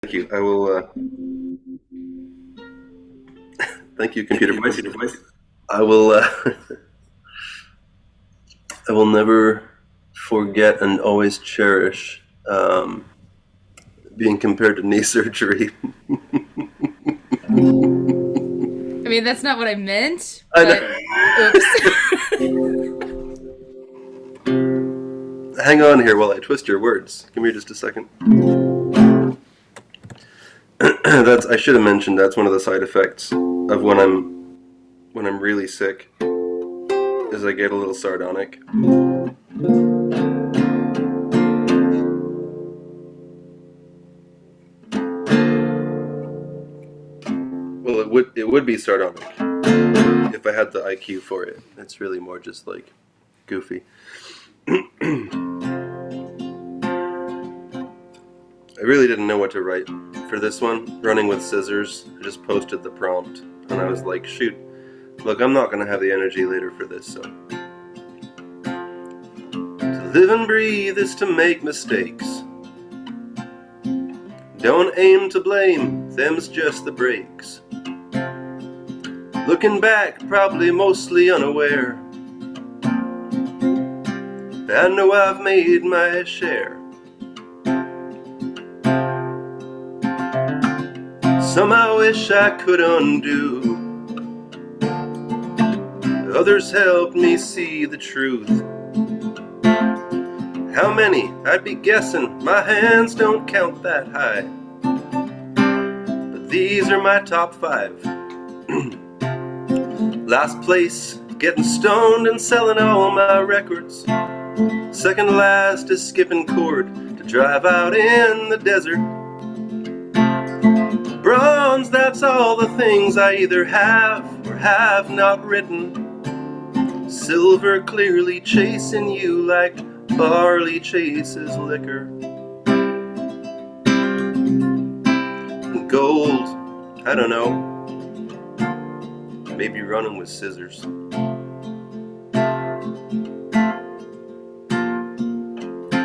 Thank you. I will. Thank you, computer voice. I will. I will never forget and always cherish being compared to knee surgery. I mean, that's not what I meant, I but know. oops. Hang on here while I twist your words. Give me just a second. That's. I should have mentioned that's one of the side effects of when I'm really sick. Is I get a little sardonic. Well, it would be sardonic if I had the IQ for it. It's really more just like goofy. I really didn't know what to write for this one. Running with scissors. I just posted the prompt and I was like, shoot, look, I'm not going to have the energy later for this, so. To live and breathe is to make mistakes. Don't aim to blame, them's just the breaks. Looking back, probably mostly unaware. I know I've made my share. Some I wish I could undo. Others helped me see the truth. How many? I'd be guessing. My hands don't count that high. But these are my top 5. Last place, getting stoned and selling all my records. Second last is skipping chord to drive out in the desert. Bronze, that's all the things I either have or have not written. Silver clearly chasing you like barley chases liquor. And gold, I don't know, maybe running with scissors.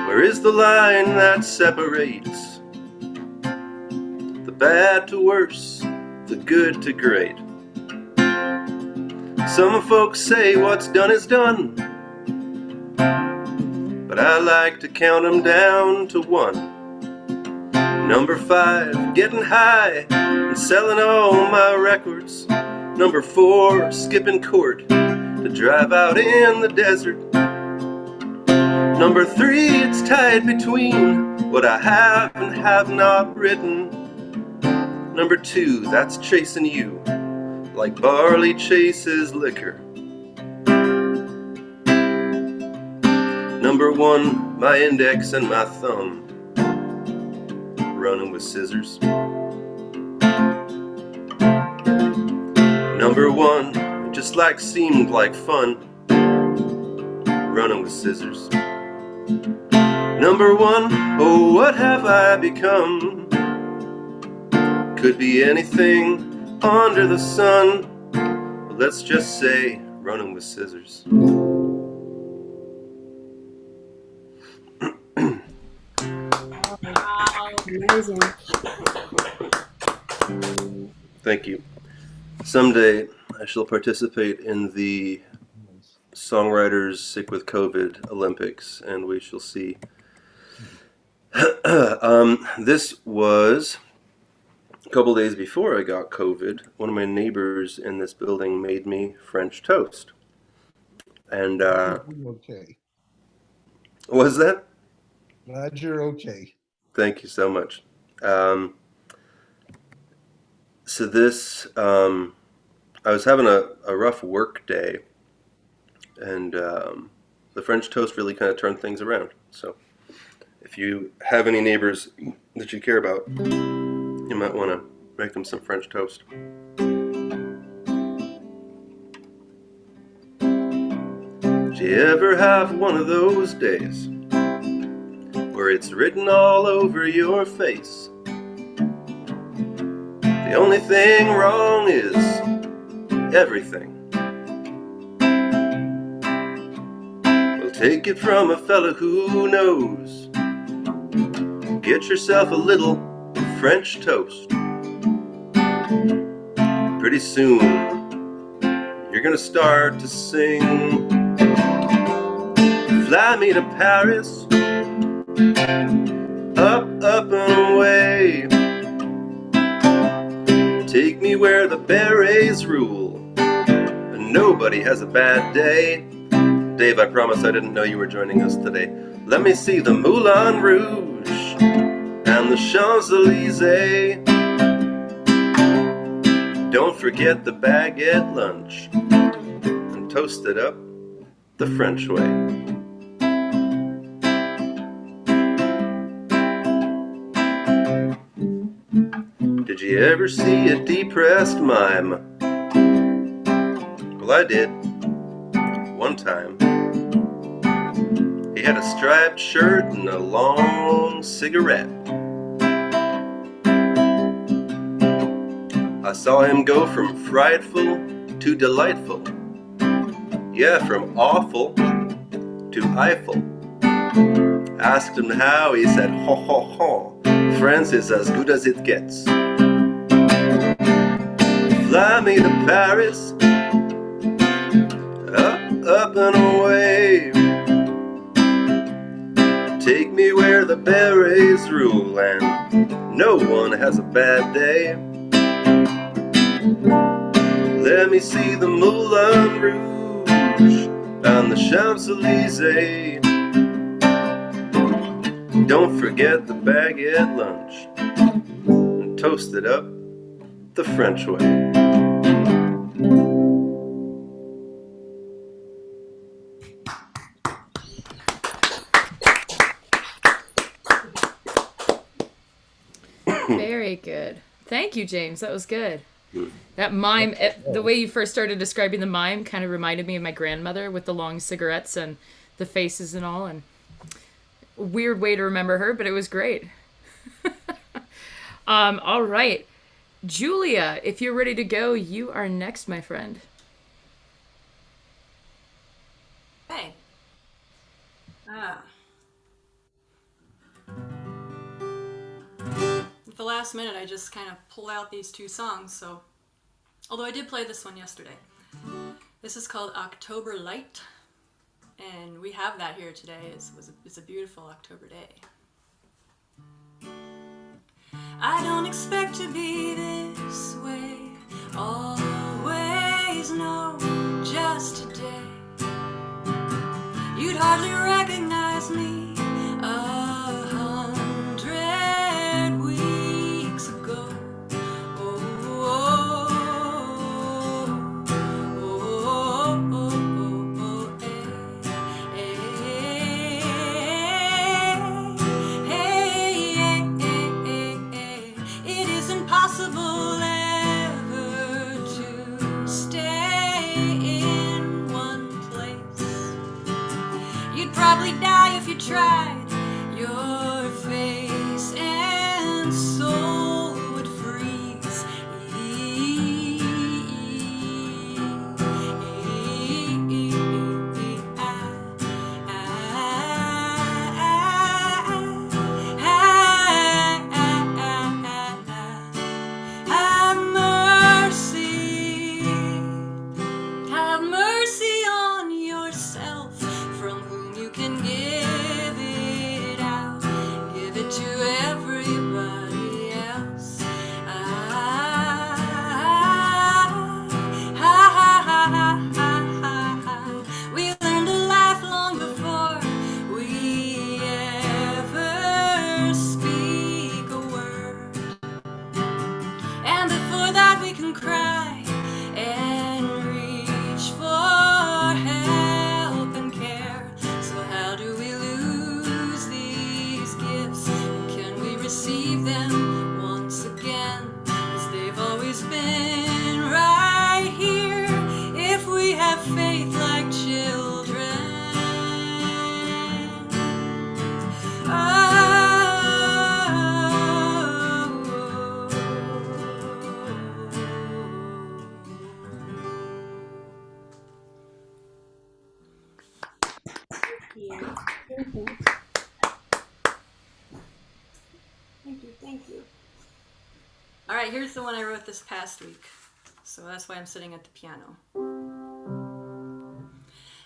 Where is the line that separates the bad to worse, the good to great? Some folks say what's done is done, but I like to count them down to 1. Number 5, getting high and selling all my records. Number 4, skipping court to drive out in the desert. Number 3, it's tied between what I have and have not written. Number 2, that's chasing you like barley chases liquor. Number 1, my index and my thumb, running with scissors. Number 1, it just like seemed like fun, running with scissors. Number 1, oh, what have I become? Could be anything under the sun, but let's just say running with scissors. Wow, amazing. Thank you. Someday I shall participate in the Songwriters Sick with COVID Olympics, and we shall see. This was a couple days before I got COVID. One of my neighbors in this building made me French toast. And Okay. what was that? Glad you're okay. Thank you so much. So this, I was having a rough work day, and the French toast really kind of turned things around. So if you have any neighbors that you care about, you might want to make them some French toast. Did you ever have one of those days where it's written all over your face? The only thing wrong is everything. Well, take it from a fella who knows. Get yourself a little French toast. Pretty soon, you're gonna start to sing. Fly me to Paris, up, up and away. Take me where the berets rule, and nobody has a bad day. Dave, I promise I didn't know you were joining us today. Let me see the Moulin Rouge and the Champs-Élysées. Don't forget the baguette lunch, and toast it up the French way. Did you ever see a depressed mime? Well, I did. One time. He had a striped shirt and a long cigarette. I saw him go from frightful to delightful. Yeah, from awful to Eiffel. Asked him how, he said, ho ho ho, France is as good as it gets. Fly me to Paris, up, up and away. Take me where the berets rule and no one has a bad day. Let me see the Moulin Rouge and the Champs-Élysées. Don't forget the baguette lunch and toast it up the French way. Very good. Thank you, James. That was good. That mime, the way you first started describing the mime kind of reminded me of my grandmother with the long cigarettes and the faces and all. And a weird way to remember her, but it was great. All right. Julia, if you're ready to go, you are next, my friend. Hey. At the last minute, I just kind of pulled out these two songs, so... Although I did play this one yesterday. This is called October Light, and we have that here today. It's a beautiful October day. I don't expect to be this way, always, no, just today. You'd hardly recognize me 100 weeks ago. Oh, oh, oh, oh, oh, oh, hey, hey, hey. It isn't possible ever to stay in one place. You'd probably die if you tried. Your face and soul would freeze. Have mercy on yourself, from whom you can give it out, give it to everybody else. We learned to laugh long before we ever speak a word. And before that we can cry and reach for help and care. So how do we lose these gifts? Can we receive them once again? 'Cause they've always been right here if we have faith like children. Thank you. All right, here's the one I wrote this past week. So that's why I'm sitting at the piano.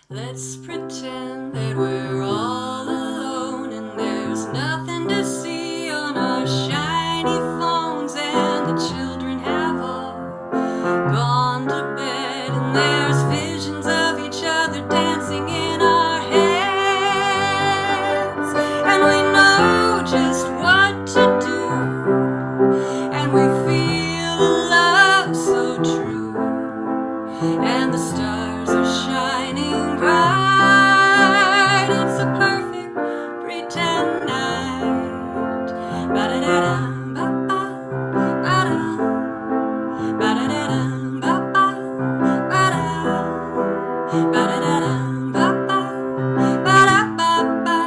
Let's pretend that we're all alone and there's nothing to see on our shiny phones, and the children have all gone to bed, and there's visions of each other dancing in our heads, and we know just what to do, and we feel a love so true, and the stars are shining bright. It's a perfect pretend night. Ba-da-da-dum, ba-ba, ba-da. Ba-da-da-dum, ba-ba, ba-da. Ba-da-da-dum, ba-ba, ba-da-ba-ba.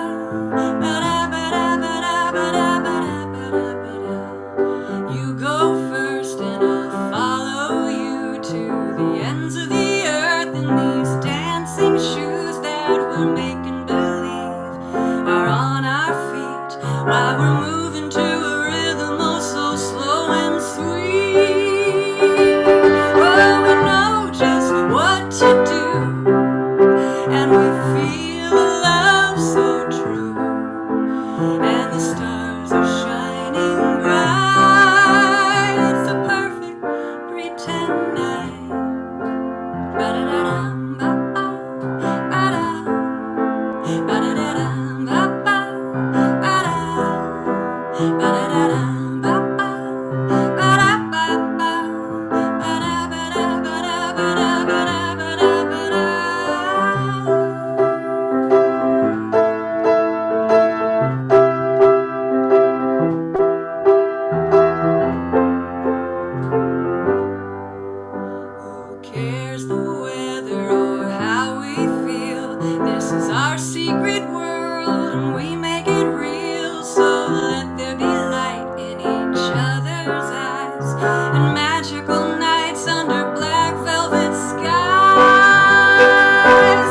Ba-da-ba-da-ba-da-ba-da-ba-da-ba-da. You go first and I'll follow you to the ends of the earth in these dancing shoes that we're making believe are on our feet while we're moving to a rhythm oh so slow and sweet. Oh, we know just what to do, and we feel a love so true, and the stars are shining bright. It's a perfect pretend night. Ba-da-da-dum, ba-ba, ba-da. Ba-da-da-dum, ba-ba, ba-da. Ba-da-da-dum, ba-ba, ba-da-ba-ba. Ba-da-ba-da-ba-da-ba-da-ba-da-ba-da. Who cares the weather or how we feel? This is our secret world and we make it real. So let there be light in each other's eyes and magical nights under black velvet skies.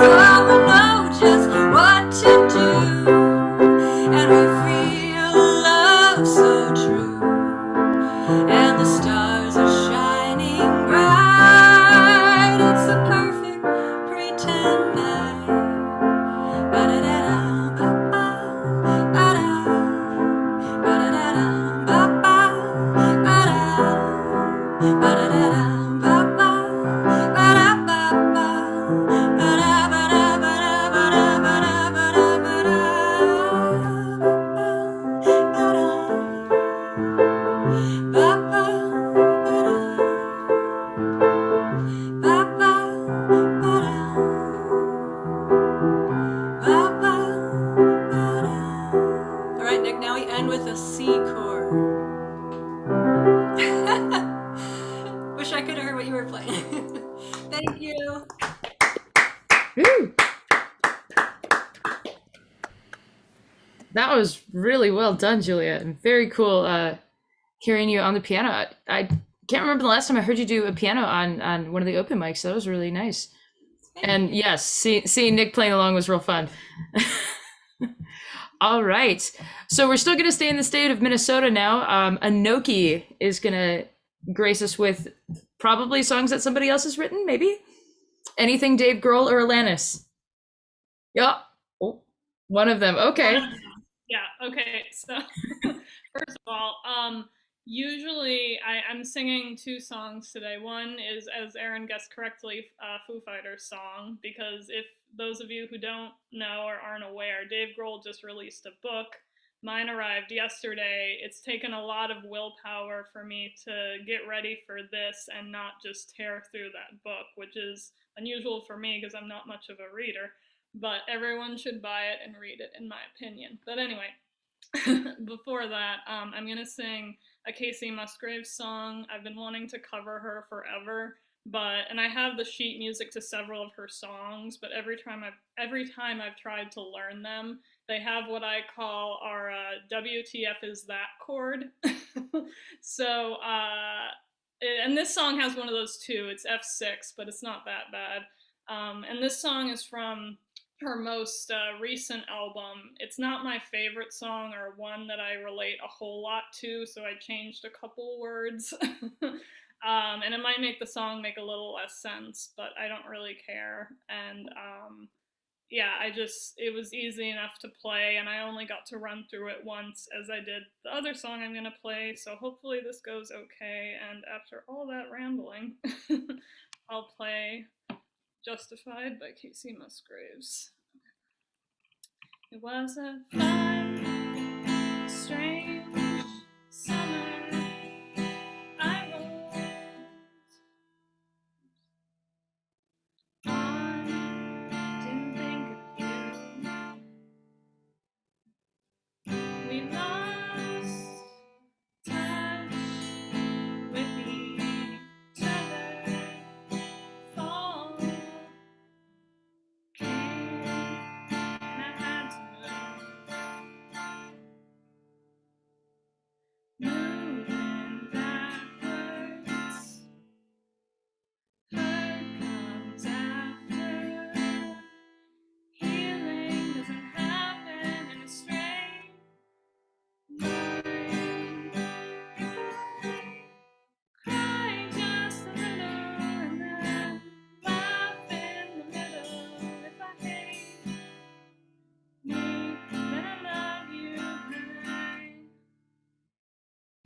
Oh, we know just what to do, and we feel love so true, and the stars are shining bright. It's a perfect pretend night. Ba-da-da-dum, ba-ba, ba-da. Ba-da-da-dum, ba-ba, ba-da. Ba-da-da-dum, ba-ba, ba-da-ba-ba. Ba-da-ba-da-ba-da-ba-da-ba-da-ba-da. All right, Nick, now we end with a C chord. Wish I could have heard what you were playing. Thank you. Woo! That was really well done, Julia, and very cool hearing you on the piano. I can't remember the last time I heard you do a piano on one of the open mics. That was really nice. And yes, seeing Nick playing along was real fun. All right. So we're still going to stay in the state of Minnesota now. Anoki is going to grace us with probably songs that somebody else has written, maybe? Anything Dave Grohl or Alanis? Yeah. Oh, one of them. Okay. Yeah, okay. So first of all, usually I'm singing two songs today. One is, as Aaron guessed correctly, Foo Fighters song, because if those of you who don't know or aren't aware, Dave Grohl just released a book. Mine arrived yesterday. It's taken a lot of willpower for me to get ready for this and not just tear through that book, which is unusual for me because I'm not much of a reader. But everyone should buy it and read it, in my opinion. But anyway, before that, I'm gonna sing a Casey Musgraves song. I've been wanting to cover her forever, and I have the sheet music to several of her songs. But every time I've tried to learn them, they have what I call our WTF is that chord. so, and this song has one of those too. It's F6, but it's not that bad. And this song is from her most recent album. It's not my favorite song or one that I relate a whole lot to, so I changed a couple words. And it might make the song make a little less sense, but I don't really care. And yeah, it was easy enough to play, and I only got to run through it once as I did the other song I'm gonna play, so hopefully this goes okay. And after all that rambling, I'll play Justified by Casey Musgraves. It was a fun, strange summer. I rolled on, didn't think of you. We lost touch with each other. Fall came, and I had to move. Moving backwards, hurt comes after. Healing doesn't happen in a straight line. Cry just a little and then laugh in the middle. If I hate me, then I love you.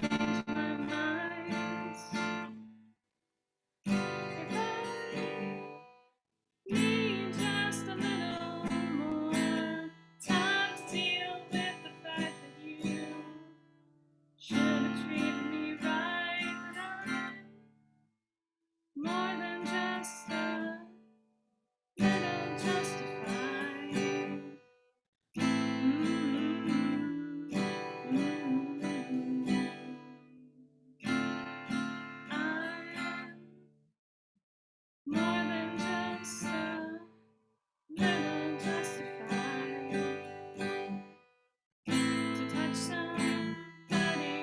And my mind, if I need just a little more time to deal with the fact that you should have treated me right, and I'm more than just a little justified. I'm more than just a little justified to touch somebody.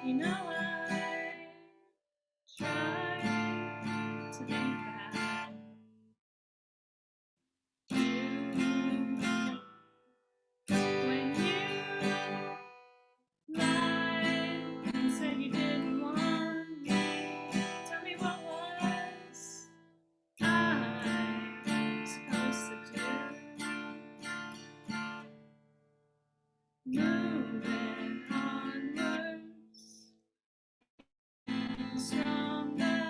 You know I try to make that you. When you lied and said you didn't want me, tell me what was I supposed to do? Moving onwards, stronger.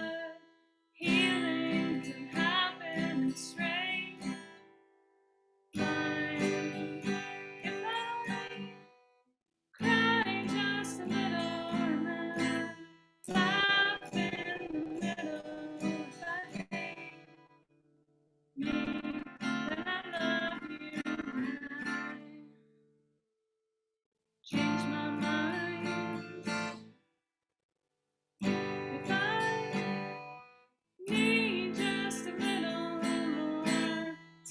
Healing doesn't happen in a straight line. If I cry just a little and then laugh in the middle, if I hate me, then I love you. And I change my mind. If I need just a little more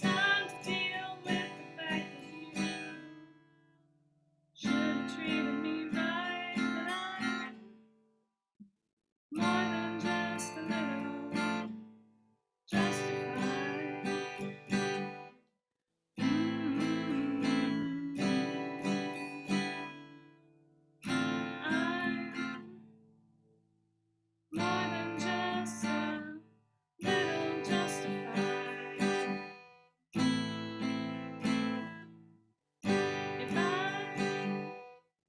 time to deal with the fact that you should have treated me right, but I'm more than just a little justified. I'm more than just a little justified. If I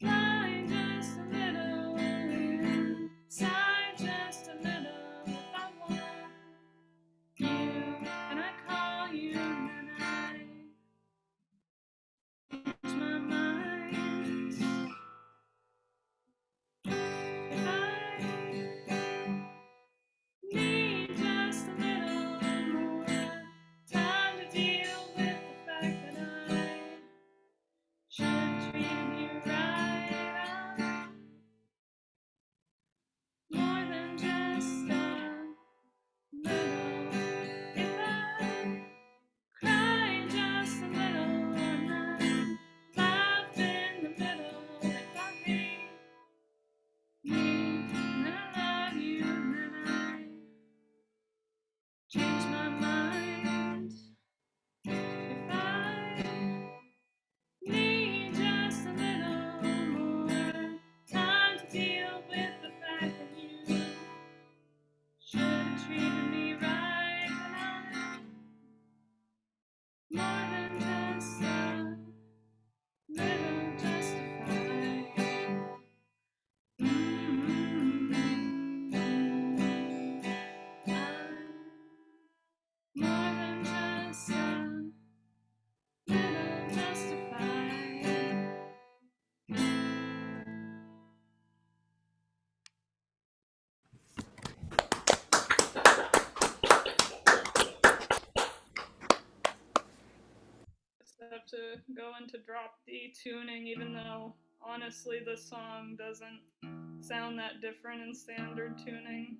lie just a little inside, just to go into drop D tuning, even though honestly the song doesn't sound that different in standard tuning.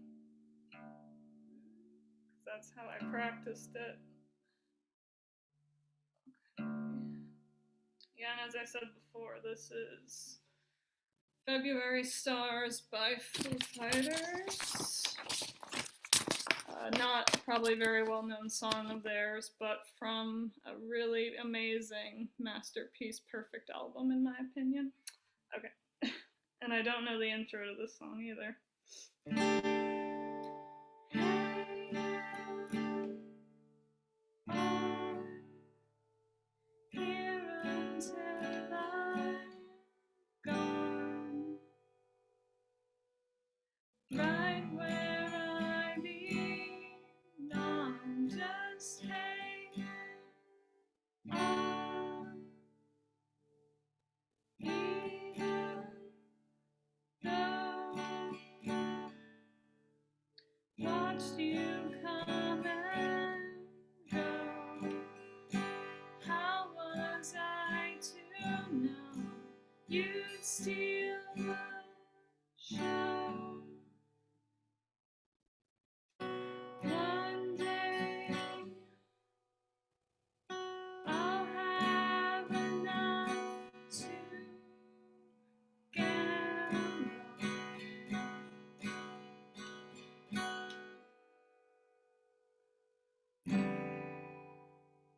That's how I practiced it. Yeah, and as I said before, this is February Stars by Foo Fighters. Not probably a very well-known song of theirs, but from a really amazing masterpiece, perfect album in my opinion. Okay. And I don't know the intro to this song either. Here until I'm gone, right where I belong, just hanging on. Even though watched you come and go, how was I to know you'd steal the show? One day I'll have enough to gamble.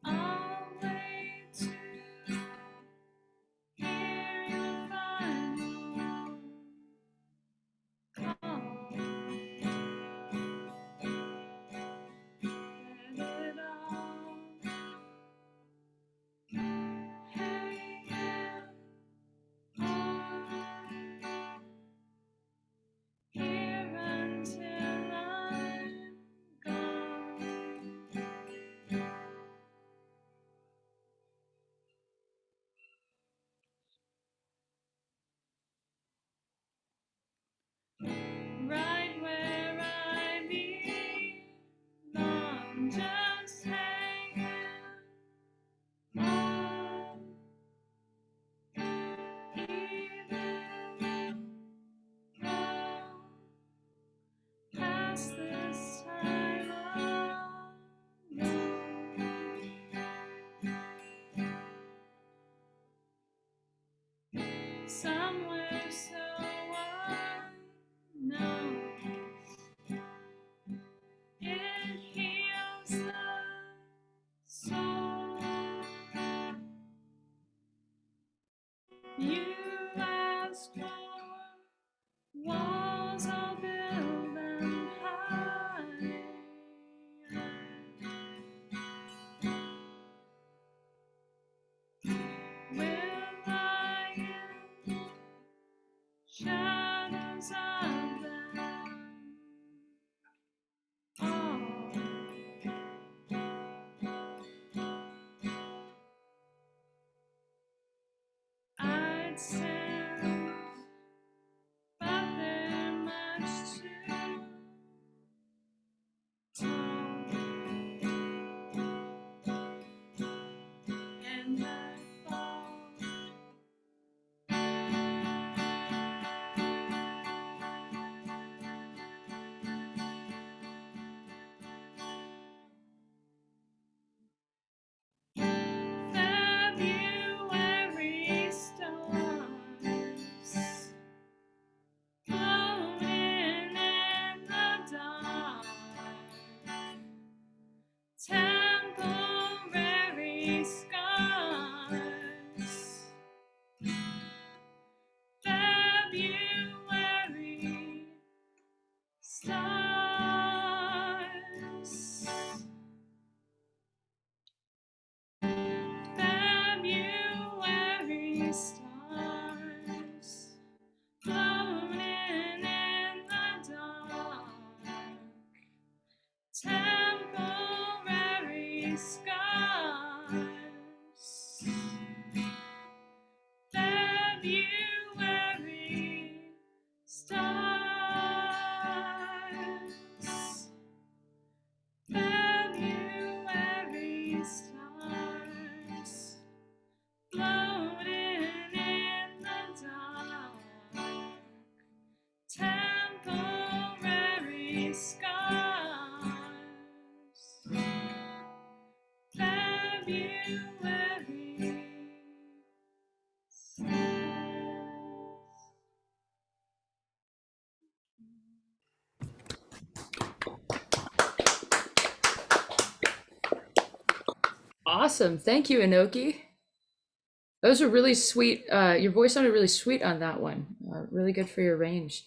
I'll wait to hear your final call. Let it all hang on here until I'm gone. Right where I belong, just hanging on. Even though past this time alone, somewhere so unknown, it heals the soul. You ask for walls, I'll build them high. We'll lie in shadows of them all. I'd stand, but they're much too tall, and I fall. February stars floating in the dark, temporary scars. February stars. February stars floating in the dark, temporary scars. February stars. February stars. scars. February says. Awesome. Thank you, Inoki. Those were really sweet. Your voice sounded really sweet on that one. Really good for your range.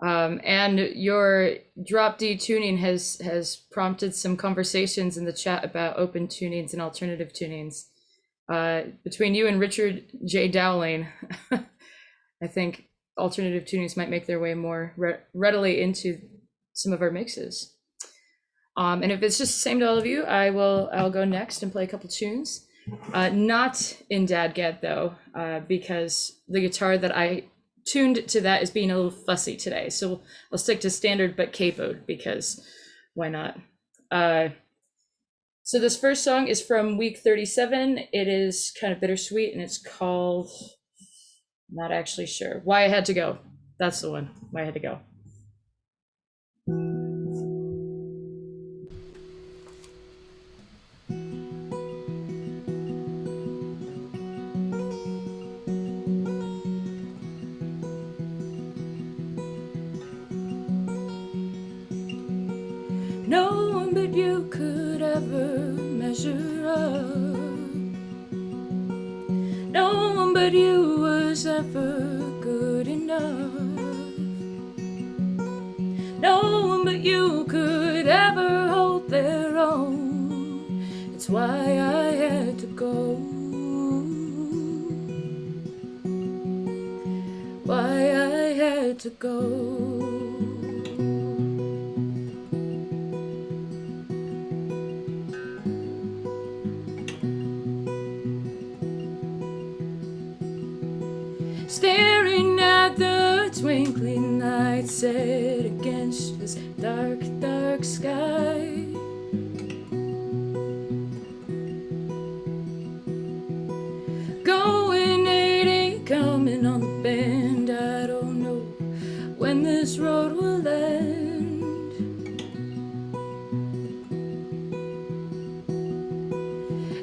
And your drop D tuning has prompted some conversations in the chat about open tunings and alternative tunings. Between you and Richard J. Dowling, I think alternative tunings might make their way more readily into some of our mixes. And if it's just the same to all of you, I'll go next and play a couple tunes. Not in Dadgad though, because the guitar that I tuned to that is being a little fussy today. So I'll stick to standard but capoed because why not? So this first song is from week 37. It is kind of bittersweet and it's called, not actually sure, Why I Had to Go. That's the one, Why I Had to Go. No one but you could ever measure up. No one but you was ever good enough. No one but you could ever hold their own. It's why I had to go. Why I had to go. Staring at the twinkling light set against this dark, dark sky. Going 80, coming on the bend. I don't know when this road will end.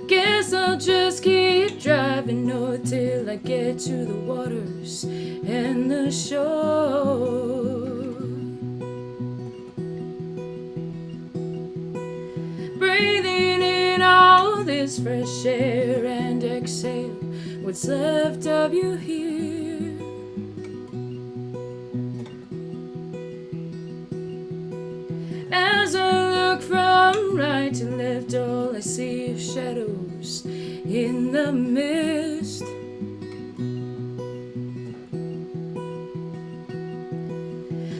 Guess I'll just keep driving north till I get to the waters and the shore. Breathing in all this fresh air and exhale what's left of you here. As I look from right to left, all I see is shadows in the mist.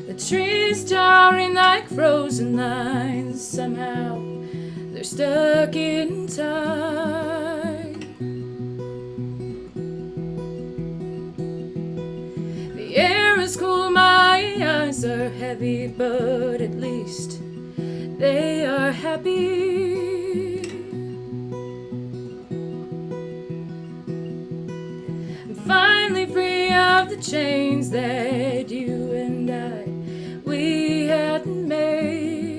The trees towering like frozen lines. Somehow they're stuck in time. The air is cool, my eyes are heavy, but at least they are happy. I'm finally free of the chains that you and we hadn't made.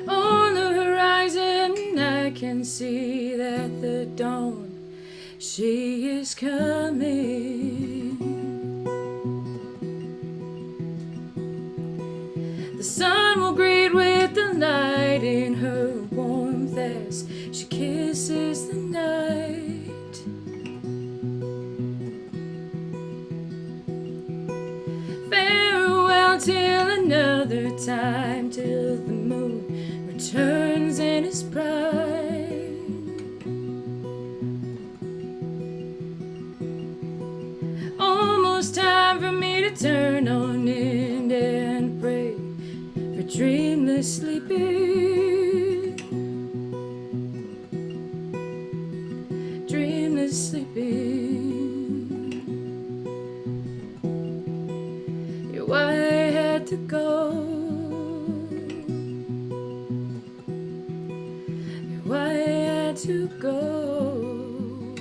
On the horizon I can see that the dawn, she is coming. The sun will greet with the light in her warmth as she kisses the night. Farewell till another time, till the moon returns in its pride. Almost time for me to turn on in and pray for dreamless sleeping. Dreamless sleeping. Yeah, why I had to go. Yeah, why to go.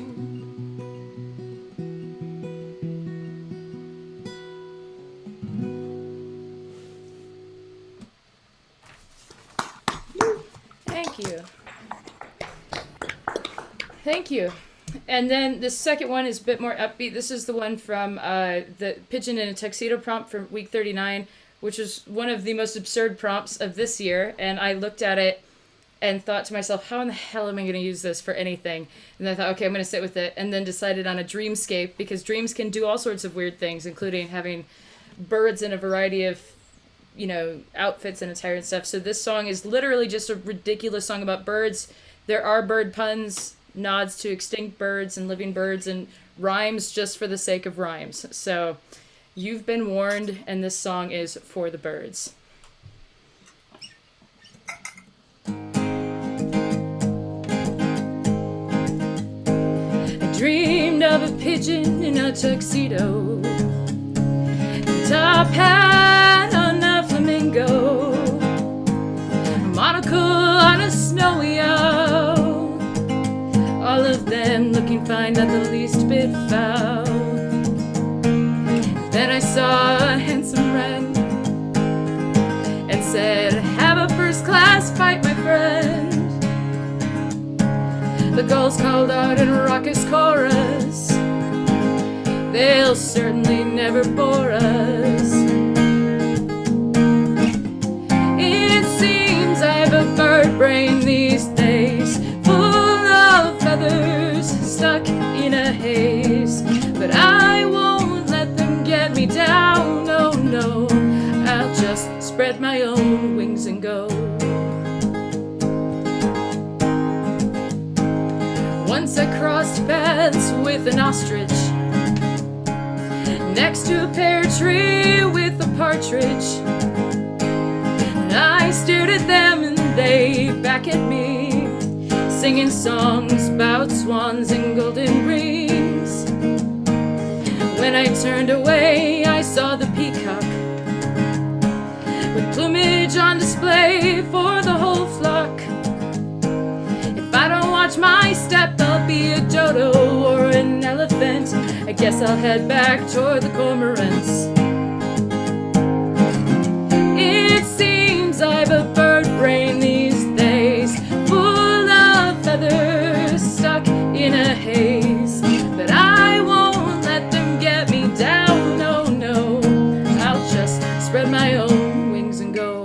Thank you. Thank you. And then the second one is a bit more upbeat. This is the one from the Pigeon in a Tuxedo prompt from week 39, which was one of the most absurd prompts of this year. And I looked at it and thought to myself, how in the hell am I going to use this for anything? And I thought, okay, I'm going to sit with it. And then decided on a dreamscape, because dreams can do all sorts of weird things, including having birds in a variety of, outfits and attire and stuff. So this song is literally just a ridiculous song about birds. There are bird puns, nods to extinct birds and living birds, and rhymes just for the sake of rhymes. So you've been warned, and this song is for the birds. I dreamed of a pigeon in a tuxedo, top hat on a flamingo, a monocle on a snowy owl, all of them looking fine, not the least bit foul. Then I saw a handsome wren and said, have a first-class fight, my friend. The gulls called out in a raucous chorus, they'll certainly never bore us. It seems I've a bird brain these days, full of feathers stuck in a haze. But I won't let them get me down, no, no. I'll just spread my own wings and go. Once I crossed paths with an ostrich next to a pear tree with a partridge, and I stared at them and they back at me, singing songs about swans and golden rings. When I turned away, I saw the peacock with plumage on display for the whole flock. If I don't watch my step, I'll be a dodo or an elephant. I guess I'll head back toward the cormorants. It seems I've a bird brain these days, full of feathers stuck in a haze. But I won't let them get me down, no, no. I'll just spread my own wings and go.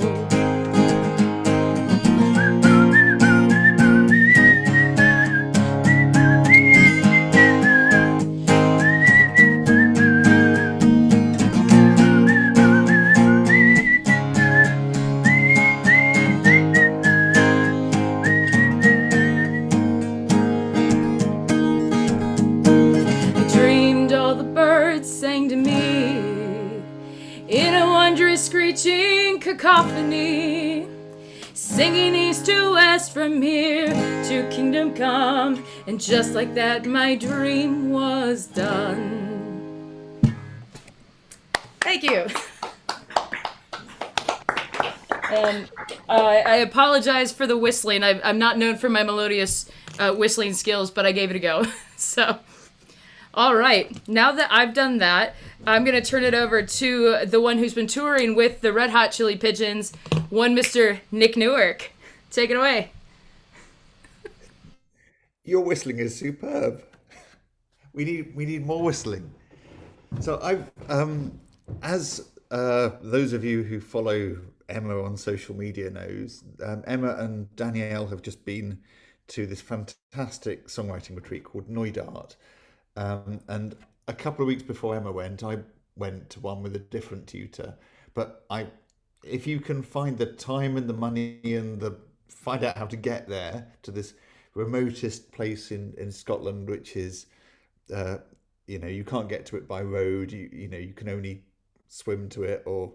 Sang to me in a wondrous screeching cacophony, singing east to west from here to kingdom come, and just like that my dream was done. Thank you. And I apologize for the whistling. I'm not known for my melodious whistling skills, but I gave it a go. So all right, now that I've done that, I'm going to turn it over to the one who's been touring with the Red Hot Chili Pigeons, one Mr. Nick Newark. Take it away. Your whistling is superb. We need more whistling. So I've as those of you who follow Emma on social media knows, Emma and Danielle have just been to this fantastic songwriting retreat called Neudart. And a couple of weeks before Emma went, I went to one with a different tutor. But if you can find the time and the money and find out how to get there to this remotest place in Scotland, which is, you can't get to it by road. You can only swim to it or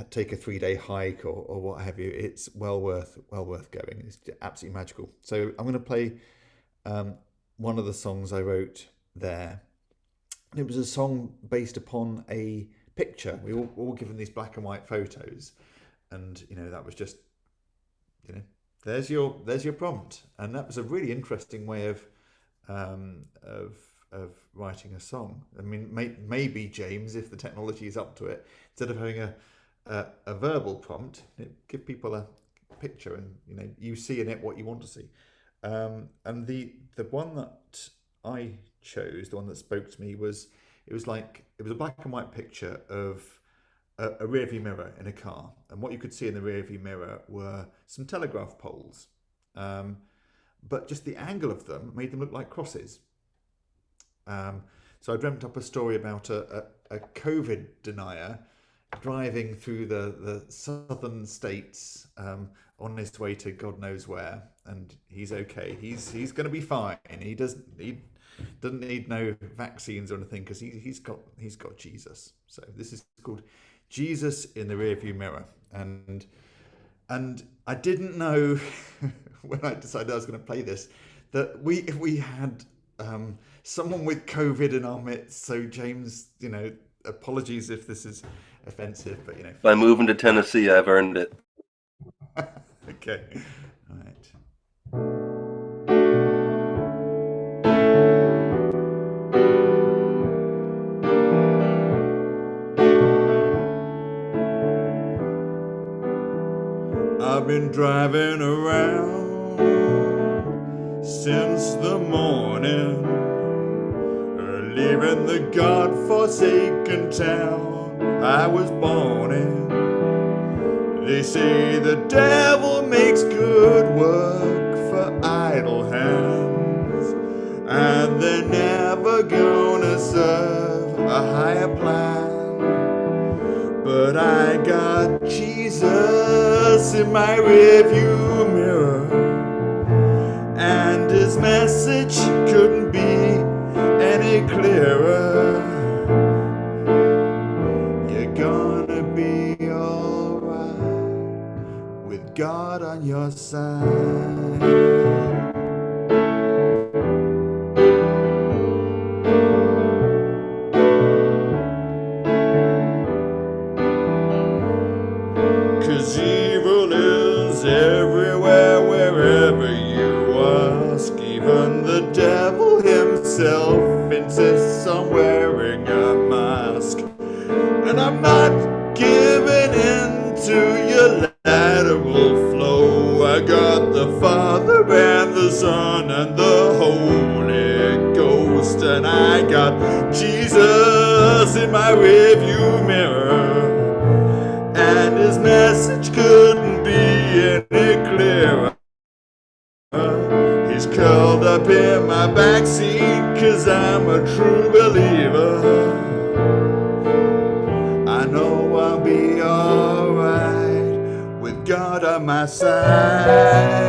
take a 3-day hike or what have you. It's well worth going. It's absolutely magical. So I'm going to play one of the songs I wrote there. It was a song based upon a picture. We were all given these black and white photos, and that was just there's your prompt, and that was a really interesting way of writing a song. I mean, maybe James, if the technology is up to it, instead of having a verbal prompt, give people a picture, and you see in it what you want to see. And the one that I chose, the one that spoke to me, was it was a black and white picture of a rear view mirror in a car, and what you could see in the rear view mirror were some telegraph poles, but just the angle of them made them look like crosses. So I dreamt up a story about a COVID denier driving through the southern states on his way to God knows where, and he's okay. He's going to be fine. He doesn't need no vaccines or anything, because he's got Jesus. So this is called Jesus in the Rearview Mirror, and I didn't know when I decided I was going to play this that we had someone with COVID in our midst. So James, apologies if this is offensive, but By moving to Tennessee, I've earned it. Okay, all right. I've been driving around since the morning, leaving the God-forsaken town I was born in. They say the devil makes good work for idle hands, and they're never gonna serve a higher plan. But I got Jesus in my rearview mirror, and his message couldn't be any clearer. You're gonna be alright with God on your side. 'Cause evil is everywhere, wherever you ask. Even the devil himself insists on wearing a mask. And I'm not giving in to your lateral flow. I got the Father and the Son and the Holy Ghost, and I got Jesus in my rearview mirror, and his message couldn't be any clearer. He's curled up in my backseat, 'cause I'm a true believer. I know I'll be alright with God on my side.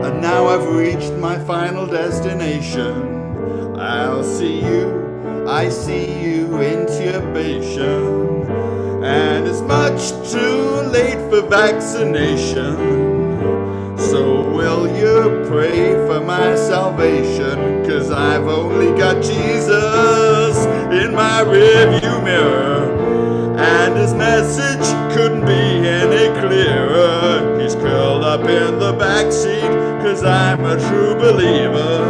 And now I've reached my final destination. I see you intubation, and it's much too late for vaccination. So will you pray for my salvation? 'Cause I've only got Jesus in my rearview mirror, and his message couldn't be any clearer. He's curled up in the backseat, 'cause I'm a true believer,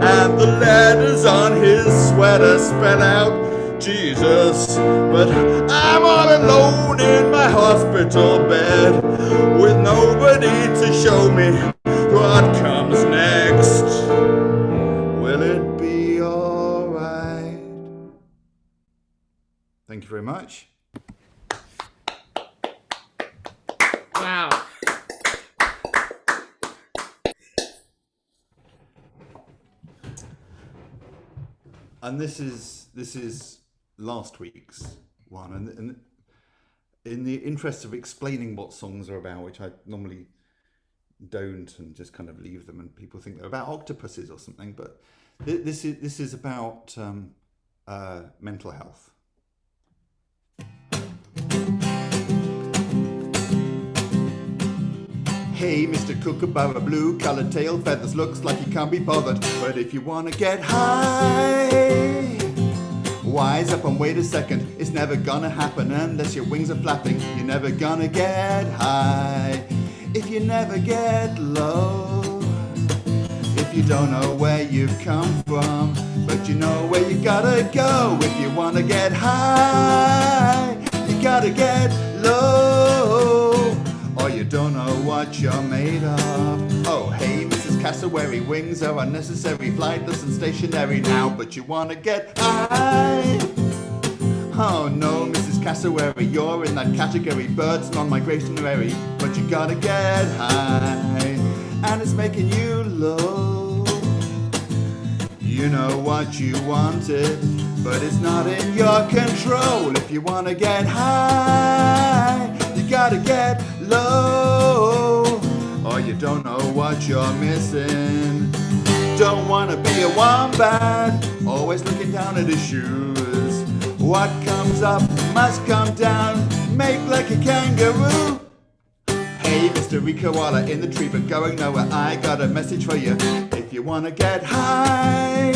and the letters on his sweater spell out Jesus. But I'm all alone in my hospital bed, with nobody to show me what comes next. Will it be alright? Thank you very much. Wow. and this is last week's one, and in the interest of explaining what songs are about, which I normally don't, and just kind of leave them, and people think they're about octopuses or something, but this is about mental health. Hey, Mr. Kookaburra, blue colored tail feathers, looks like you can't be bothered. But if you wanna get high, wise up and wait a second. It's never gonna happen unless your wings are flapping. You're never gonna get high if you never get low. If you don't know where you've come from, but you know where you gotta go. If you wanna get high, you gotta get low, or you don't know what you're made of. Oh, hey, Mrs. Cassowary, wings are unnecessary, flightless and stationary now, but you wanna get high. Oh no, Mrs. Cassowary, you're in that category, birds non-migrationary, but you gotta get high, and it's making you low. You know what you wanted, but it's not in your control. If you wanna get high, you gotta get low, or you don't know what you're missing. Don't wanna be a wombat, always looking down at his shoes. What comes up must come down, make like a kangaroo. Hey, Mr. Koala in the tree but going nowhere, I got a message for you. If you wanna get high,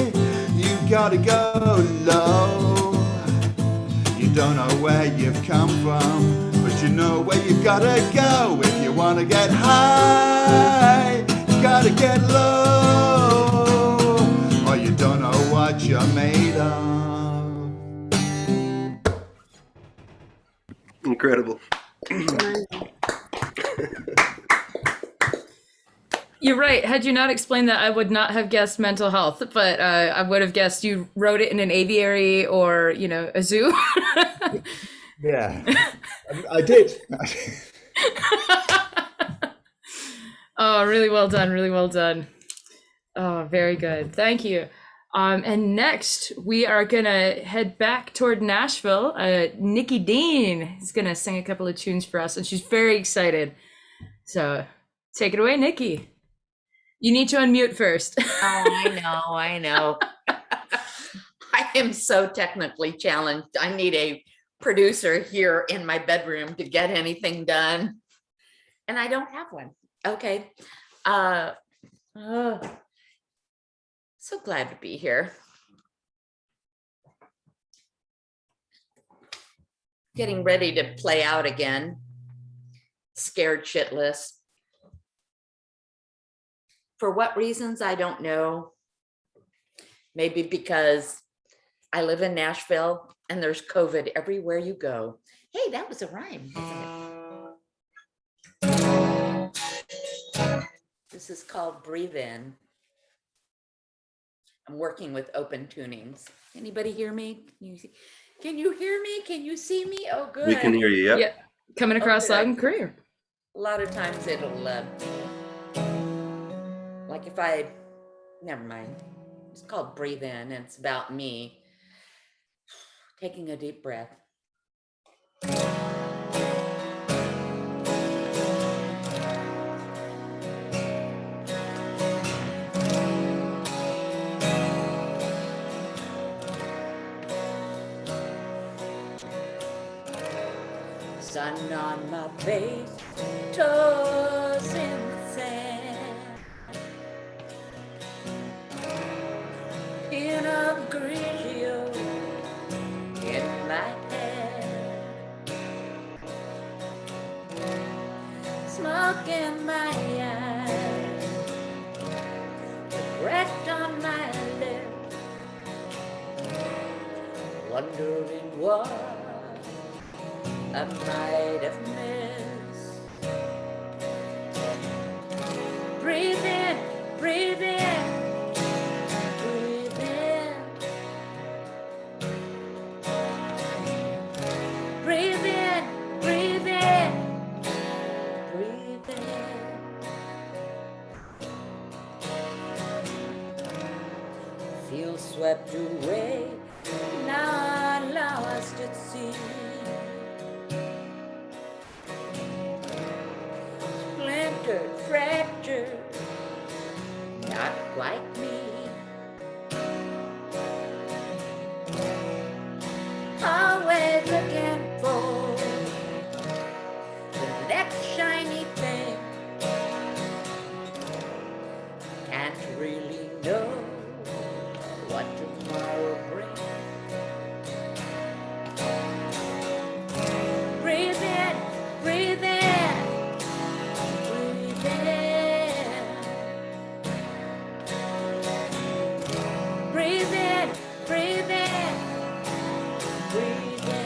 you gotta go low. You don't know where you've come from, but you know where you gotta go. If you wanna get high, you gotta get low, or you don't know what you're made of. Incredible. You're right. Had you not explained that, I would not have guessed mental health, but I would have guessed you wrote it in an aviary or, a zoo. Yeah, I did. Oh, really well done. Really well done. Oh, very good. Thank you. And next, we are going to head back toward Nashville. Nikki Dean is going to sing a couple of tunes for us, and she's very excited. So take it away, Nikki. You need to unmute first. Oh, I know. I am so technically challenged. I need a producer here in my bedroom to get anything done. And I don't have one. Okay. So glad to be here. Getting ready to play out again. Scared shitless. For what reasons, I don't know. Maybe because I live in Nashville and there's COVID everywhere you go. Hey, that was a rhyme, wasn't it? This is called Breathe In. I'm working with open tunings. Anybody hear me? Can you hear me? Can you see me? Oh, good. We can hear you, yep. Yeah, coming across loud and clear. A lot of times it'll, like if never mind. It's called Breathe In, and it's about me taking a deep breath. Sun on my face, toes in the sand, Pinot Grigio in my hand, smoke in my eyes, regret on my lips, wondering what I might have missed. Breathe in, breathe in, breathe in. Breathe in, breathe in, breathe in. feel swept away, now lost at sea. Splintered, fractured, not like me. Always looking for the next shiny thing. Can't really know what tomorrow brings. Breathe in, breathe in, breathe in. Breathe in, breathe in, breathe in.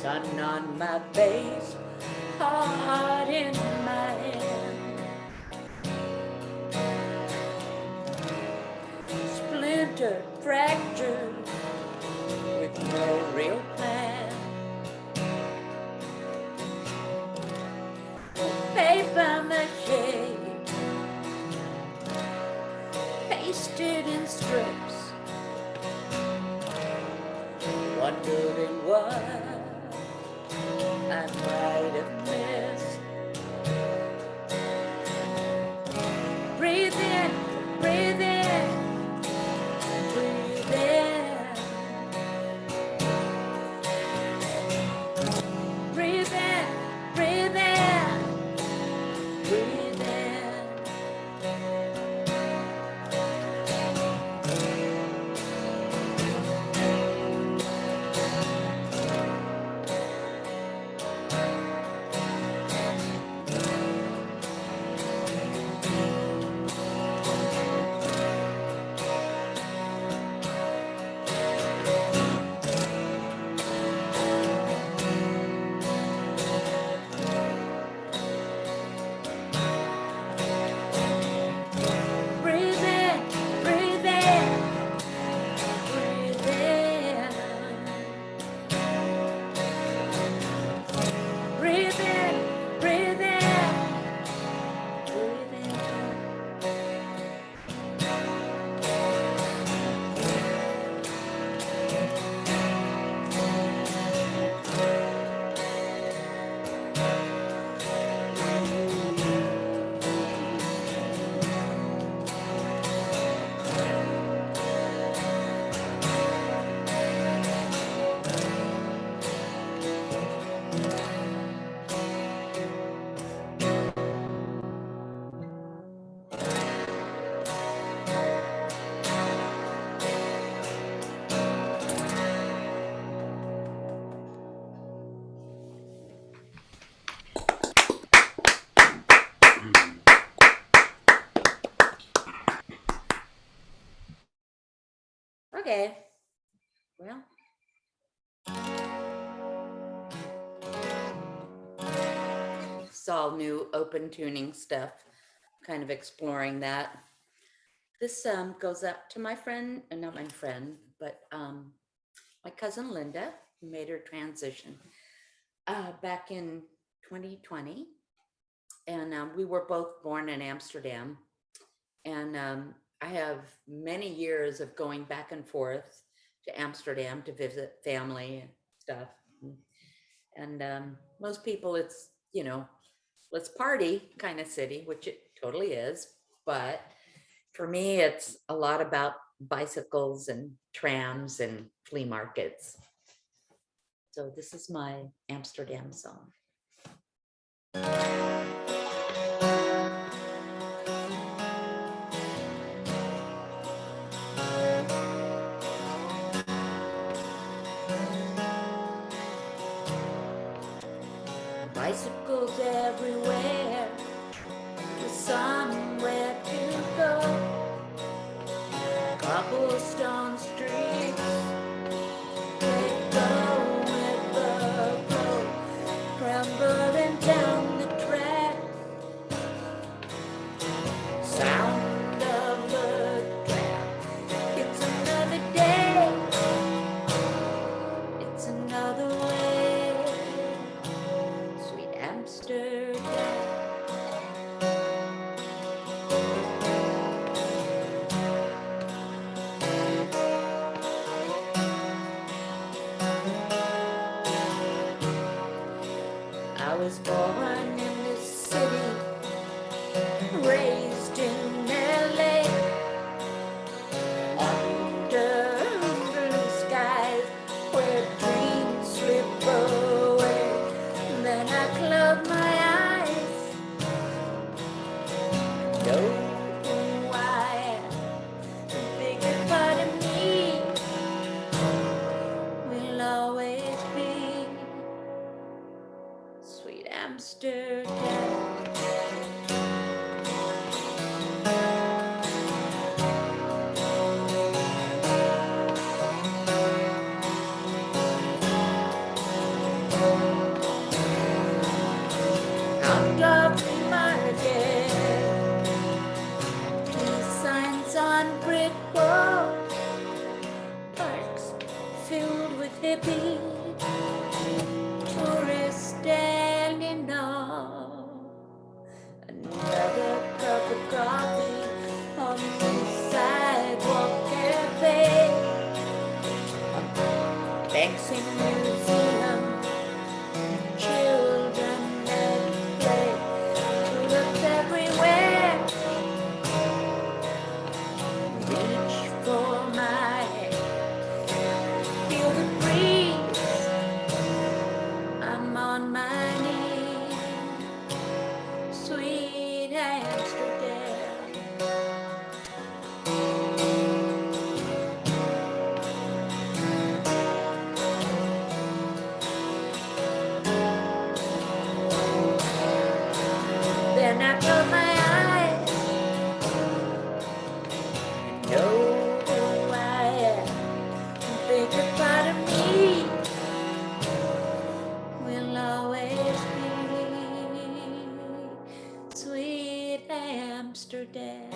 Sun on my face, heart in my hand. Splintered, fractured, with no real plan. Paper mache, pasted in strips. Wondering what I might have missed. Breathe in, breathe in, breathe in. Breathe in, breathe in, breathe in. Breathe in, breathe in, breathe in. Breathe in, breathe in, breathe in. Okay. Well. It's all new open tuning stuff, kind of exploring that. This goes up to my friend, not my friend, but my cousin Linda, who made her transition back in 2020. And we were both born in Amsterdam. And I have many years of going back and forth to Amsterdam to visit family and stuff. And most people, it's, you know, let's party kind of city, which it totally is. But for me, it's a lot about bicycles and trams and flea markets. So this is my Amsterdam song. Bicycles everywhere, with somewhere to go. Cobblestone streets, they go with the flow, crumbling down the track. Sound of the track. It's another day. It's another way. Sweet Amsterdam. I was born in the city, raised in LA, under blue skies where dreams slip away. Then I close my eyes, know who I am. The bigger part of me will always be sweet Amsterdam. Out of the market, peace signs on brick walls, parks filled with hippies, tourists standing awe. Another cup of coffee on the sidewalk cafe, Banksy Museum, children that play, tulips everywhere, reach for my hand, feel the breeze, I'm on my knees, sweet Amsterdam. Then I close my eyes, know who I am. The bigger part of me will always be sweet Amsterdam.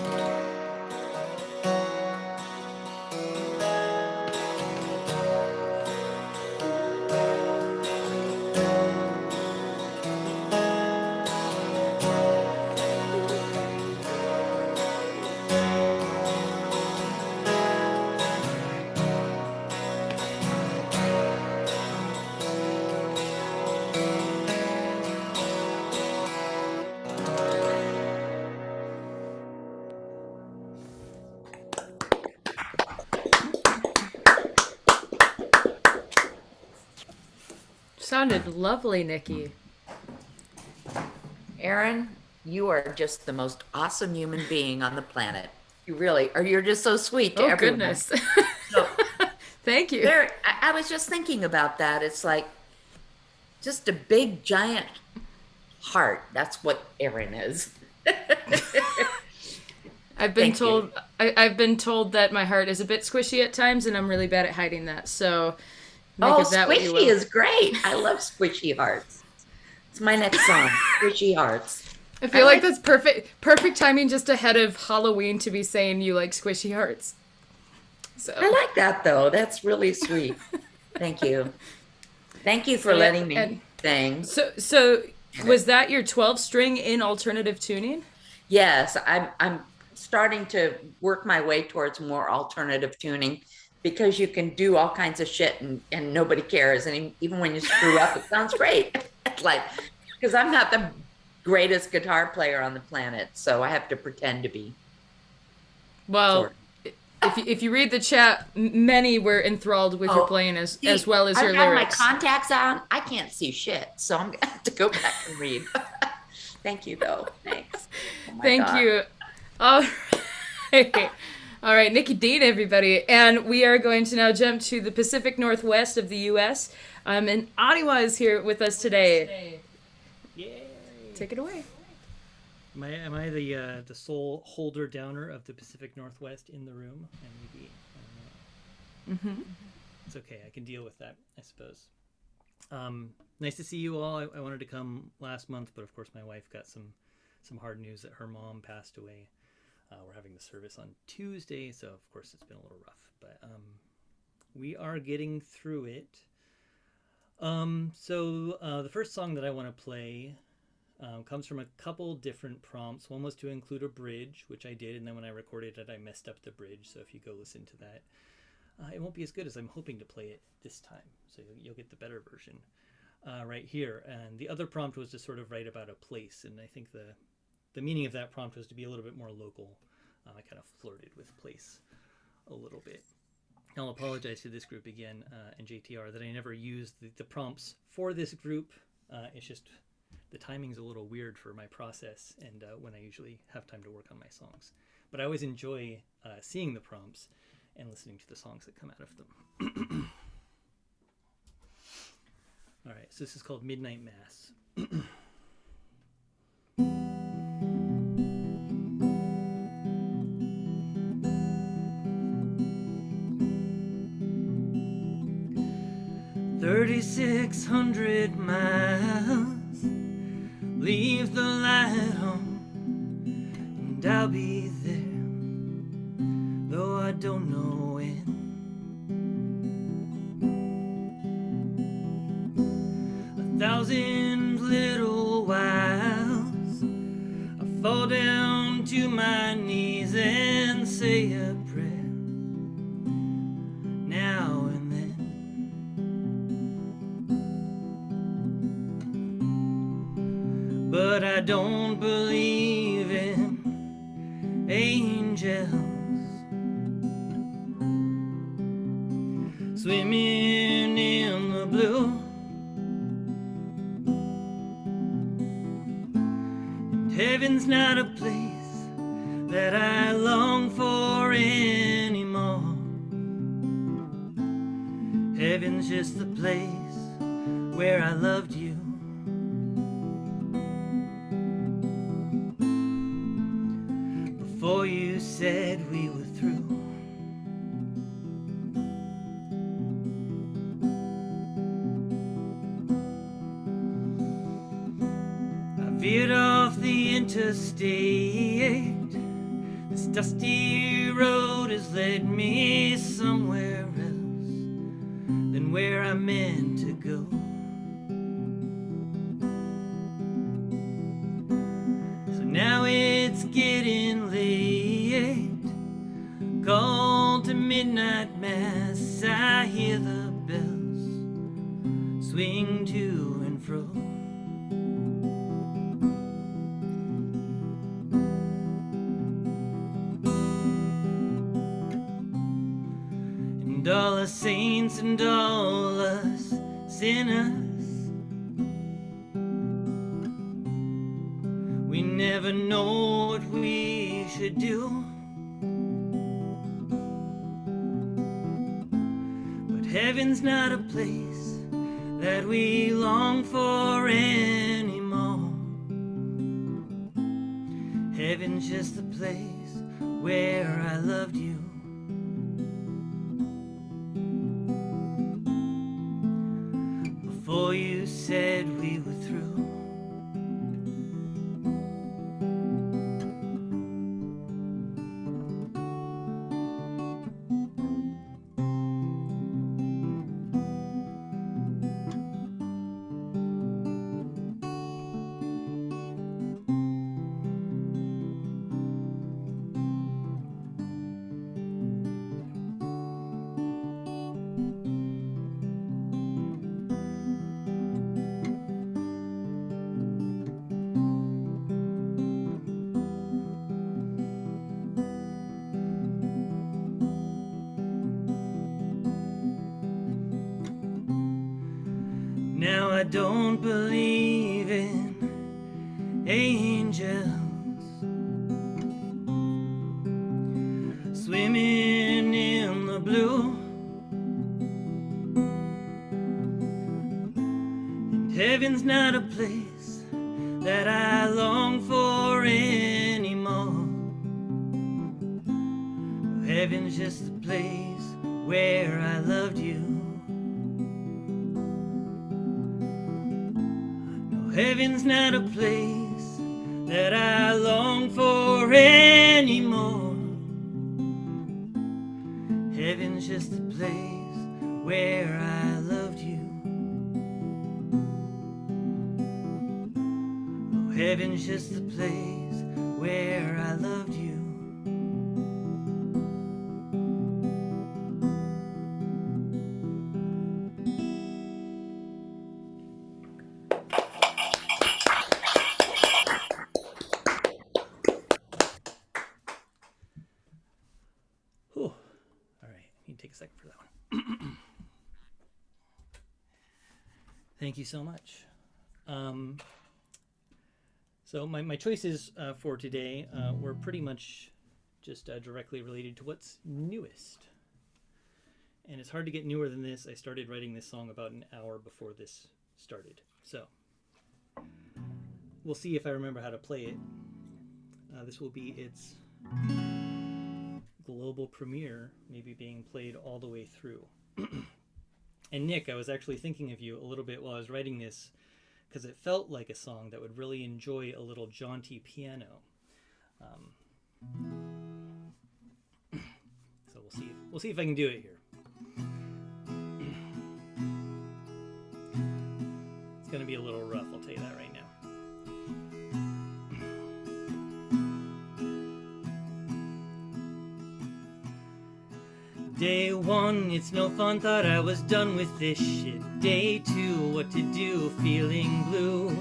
Sounded lovely, Nikki. Aaron, you are just the most awesome human being on the planet. You really are. You're just so sweet to Oh, everyone. goodness. So, Thank you. I was just thinking about that. It's like just a big giant heart. That's what Aaron is. I've been Thank you. told I've been told that my heart is a bit squishy at times, and I'm really bad at hiding that. So make Oh, of that what you squishy will. is great. I love squishy hearts. It's my next song, Squishy Hearts. I feel like that's perfect timing just ahead of Halloween to be saying you like squishy hearts. So I like that though. That's really sweet. Thank you. Thank you for Yeah, letting me and- sing. so was that your 12 string in alternative tuning? Yes, I'm starting to work my way towards more alternative tuning because you can do all kinds of shit and nobody cares. And even when you screw up, it sounds great. It's like, because I'm not the greatest guitar player on the planet, so I have to pretend to be. Well, Sort if you read the chat, many were enthralled with your playing as well as your I've got lyrics. my contacts on. I can't see shit, so I'm gonna have to go back and read. Thank you, though. Thanks. Oh my Thank God. you. All right. All right, Nikki Dean, everybody. And we are going to now jump to the Pacific Northwest of the U.S. And Aniwa is here with us today. Yay. Take it away. Am I the sole holder downer of the Pacific Northwest in the room? And maybe I don't know. Mm-hmm. It's okay. I can deal with that, I suppose. Nice to see you all. I wanted to come last month, but of course my wife got some hard news that her mom passed away. We're having the service on Tuesday, so of course it's been a little rough, but we are getting through it. So the first song that I want to play comes from a couple different prompts. One was to include a bridge, which I did, and then when I recorded it, I messed up the bridge. So if you go listen to that, it won't be as good as I'm hoping to play it this time. So you'll get the better version right here. And the other prompt was to sort of write about a place, and I think the meaning of that prompt was to be a little bit more local. I kind of flirted with place a little bit. I'll apologize to this group again and JTR that I never used the prompts for this group. It's just the timing's a little weird for my process and when I usually have time to work on my songs. But I always enjoy seeing the prompts and listening to the songs that come out of them. All right, so this is called Midnight Mass. 3,600 miles, leave the light on, and I'll be there, though I don't know when. 1,000 little whiles, I fall down to my knees and say a prayer now and then. But I don't believe in angels swimming in the blue. And heaven's not a place that I long for anymore. Heaven's just the place where I loved you. Before you said we were through. I veered off the interstate. This dusty road has led me somewhere else than where I meant to go. So now it's getting late, call to midnight mass. I hear the bells swing to and fro. And all us saints and all us sinners, we never know what we should do. But heaven's not a place that we long for anymore. Heaven's just the place where I loved you. Before you said we were through. Now I don't believe in angels swimming in the blue. And heaven's not a place that I long for anymore. Heaven's just the place where I loved you. No, heaven's not a place that I long for anymore. Heaven's just the place where I loved you. Oh, heaven's just the place where I loved you. Whew. All right, you take a second for that one. Thank you so much. So my choices for today were pretty much just directly related to what's newest. And it's hard to get newer than this. I started writing this song about an hour before this started. So we'll see if I remember how to play it. This will be its global premiere, maybe being played all the way through. And Nick, I was actually thinking of you a little bit while I was writing this, because it felt like a song that would really enjoy a little jaunty piano. So we'll see if I can do it here. It's going to be a little rough, I'll tell you that right now. Day one, it's no fun, thought I was done with this shit. Day two, what to do, feeling blue.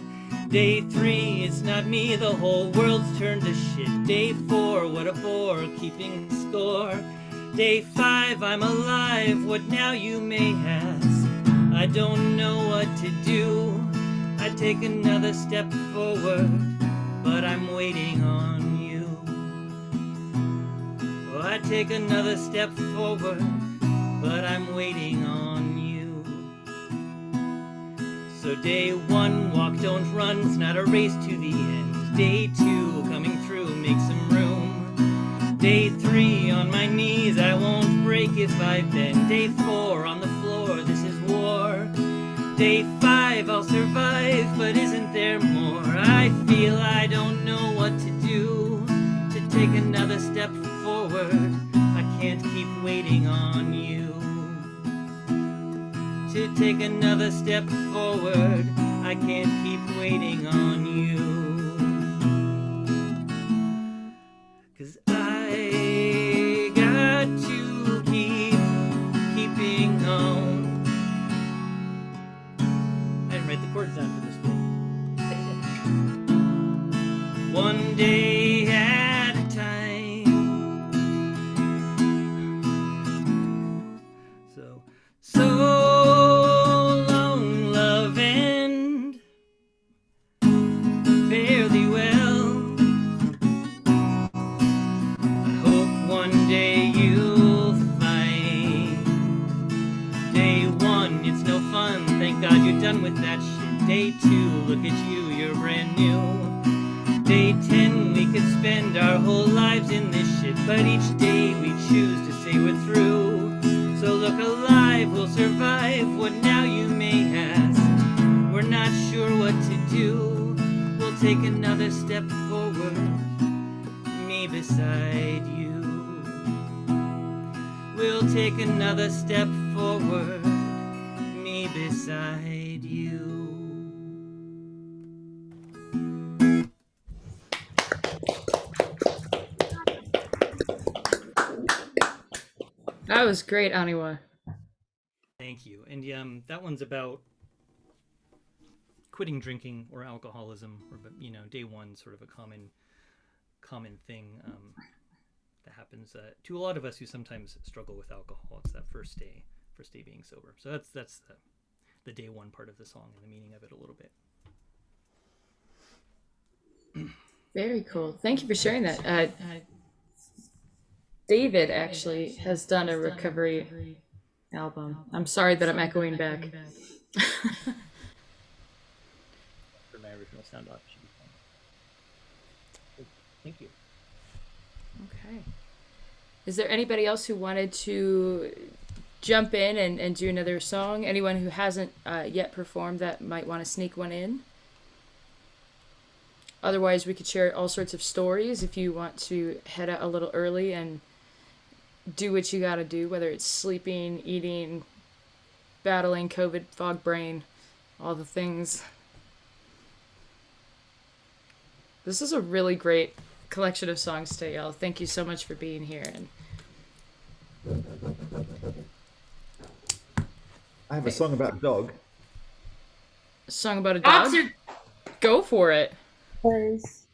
Day three, it's not me, the whole world's turned to shit. Day four, what a bore, keeping score. Day five, I'm alive, what now you may ask. I don't know what to do, I take another step forward, but I'm waiting on you. I take another step forward, but I'm waiting on you. So day one, walk, don't run, it's not a race to the end. Day two, coming through, make some room. Day three, on my knees, I won't break if I bend. Day four, on the floor, this is war. Day five, I'll survive, but isn't there more? I feel I don't know what to do, to take another step forward. I can't keep waiting on you. To take another step forward, I can't keep waiting on you. 'Cause I got to keeping on. I didn't write the chords down for this bit. One day at a time. So long, love, and fare thee well. I hope one day you'll find. Day one, it's no fun, thank God you're done with that shit. Day two, look at you, you're brand new. Day 10, we could spend our whole lives in this shit, but each day we choose to say we're through. So look alive, we'll survive, what now you may ask. We're not sure what to do, we'll take another step forward, me beside you. We'll take another step forward, me beside you. That was great, Aniwa. Thank you. And that one's about quitting drinking or alcoholism, or day one, sort of a common thing that happens to a lot of us who sometimes struggle with alcohol. It's that first day being sober. So that's the day one part of the song and the meaning of it a little bit. Very cool. Thank you for sharing that. David actually has done a recovery album. I'm sorry that I'm echoing back. For my original sound option. Thank you. Okay. Is there anybody else who wanted to jump in and do another song? Anyone who hasn't yet performed that might want to sneak one in? Otherwise, we could share all sorts of stories if you want to head out a little early and do what you gotta do, whether it's sleeping, eating, battling COVID, fog brain, all the things. This is a really great collection of songs today, y'all. Thank you so much for being here. And I have a song about a dog. a song about a dog. Dogs are Go for it. Please.